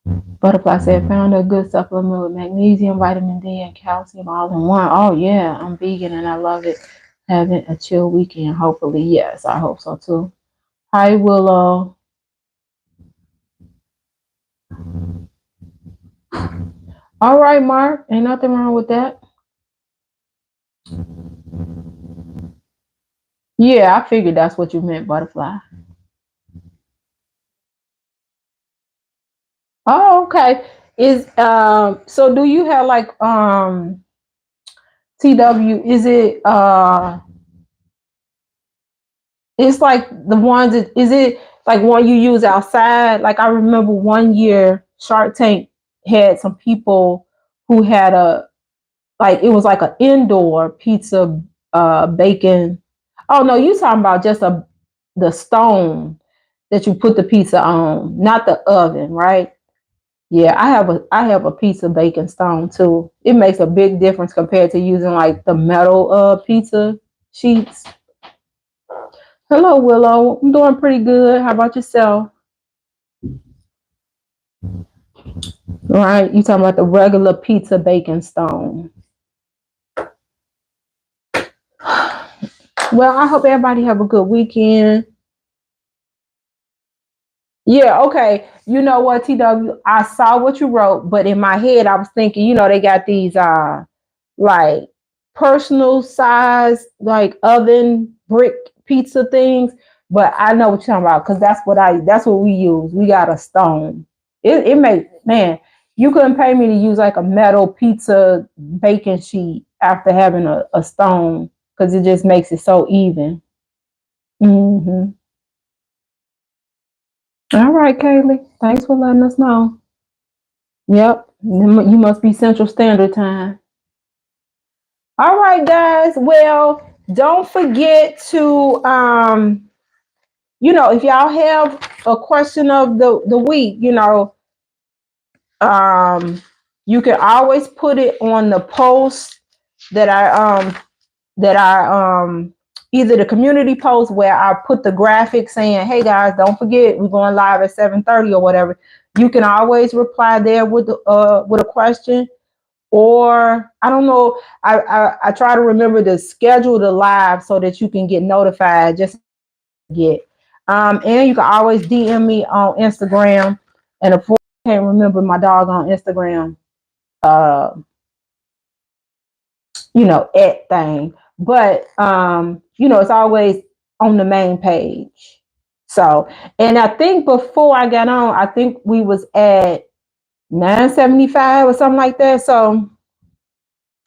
A: Butterfly said found a good supplement with magnesium, vitamin D, and calcium all in one. Oh yeah, I'm vegan and I love it. Having a chill weekend, hopefully. Yes, I hope so too. Hi Willow. All right, Mark. Ain't nothing wrong with that. Yeah, I figured that's what you meant, butterfly. Oh, okay. Is so do you have like TW, is it it's like the ones that is it like one you use outside? Like I remember one year Shark Tank had some people who had a like it was like an indoor pizza bacon. Oh no, you talking about just the stone. that you put the pizza on, not the oven, right? Yeah, I have a pizza baking stone too. It makes a big difference compared to using like the metal pizza sheets. Hello, Willow. I'm doing pretty good. How about yourself? Right, you talking about the regular pizza baking stone. Well, I hope everybody have a good weekend. Yeah, okay. You know what, TW? I saw what you wrote, but in my head I was thinking, they got these like personal size like oven brick pizza things, but I know what you're talking about because that's what we use. We got a stone. It makes, man, you couldn't pay me to use like a metal pizza baking sheet after having a stone because it just makes it so even. Hmm. All right, Kaylee. Thanks for letting us know. Yep. You must be Central Standard Time. All right, guys. Well, don't forget to if y'all have a question of the week, um you can always put it on the post that I either the community post where I put the graphic saying, "Hey guys, don't forget we're going live at 7:30 or whatever." You can always reply there with a question, or I don't know. I try to remember to schedule the live so that you can get notified. Just get and you can always DM me on Instagram. And of course, I can't remember my dog on Instagram. Uh, at thing. But it's always on the main page. So, and I think before I got on, I think we was at 975 or something like that. So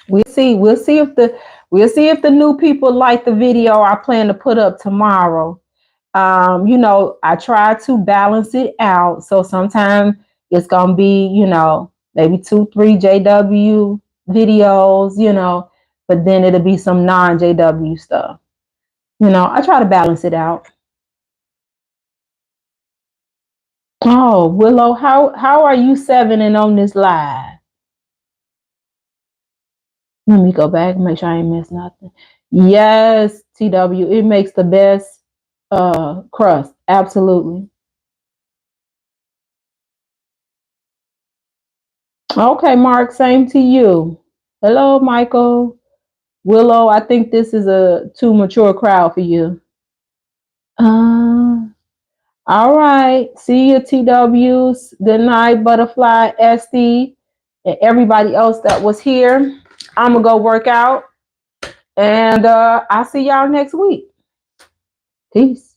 A: we'll see. We'll see if the new people like the video I plan to put up tomorrow. I try to balance it out. So sometimes it's gonna be, maybe 2, 3 JW videos, but then it'll be some non-JW stuff. I try to balance it out. Oh, Willow, how are you 7 and on this live? Let me go back and make sure I ain't missed nothing. Yes, TW, it makes the best crust. Absolutely. Okay, Mark, same to you. Hello, Michael. Willow, I think this is a too mature crowd for you. Uh, all right. See you, TWs. Good night, Butterfly, SD, and everybody else that was here. I'm going to go work out, and I'll see y'all next week. Peace.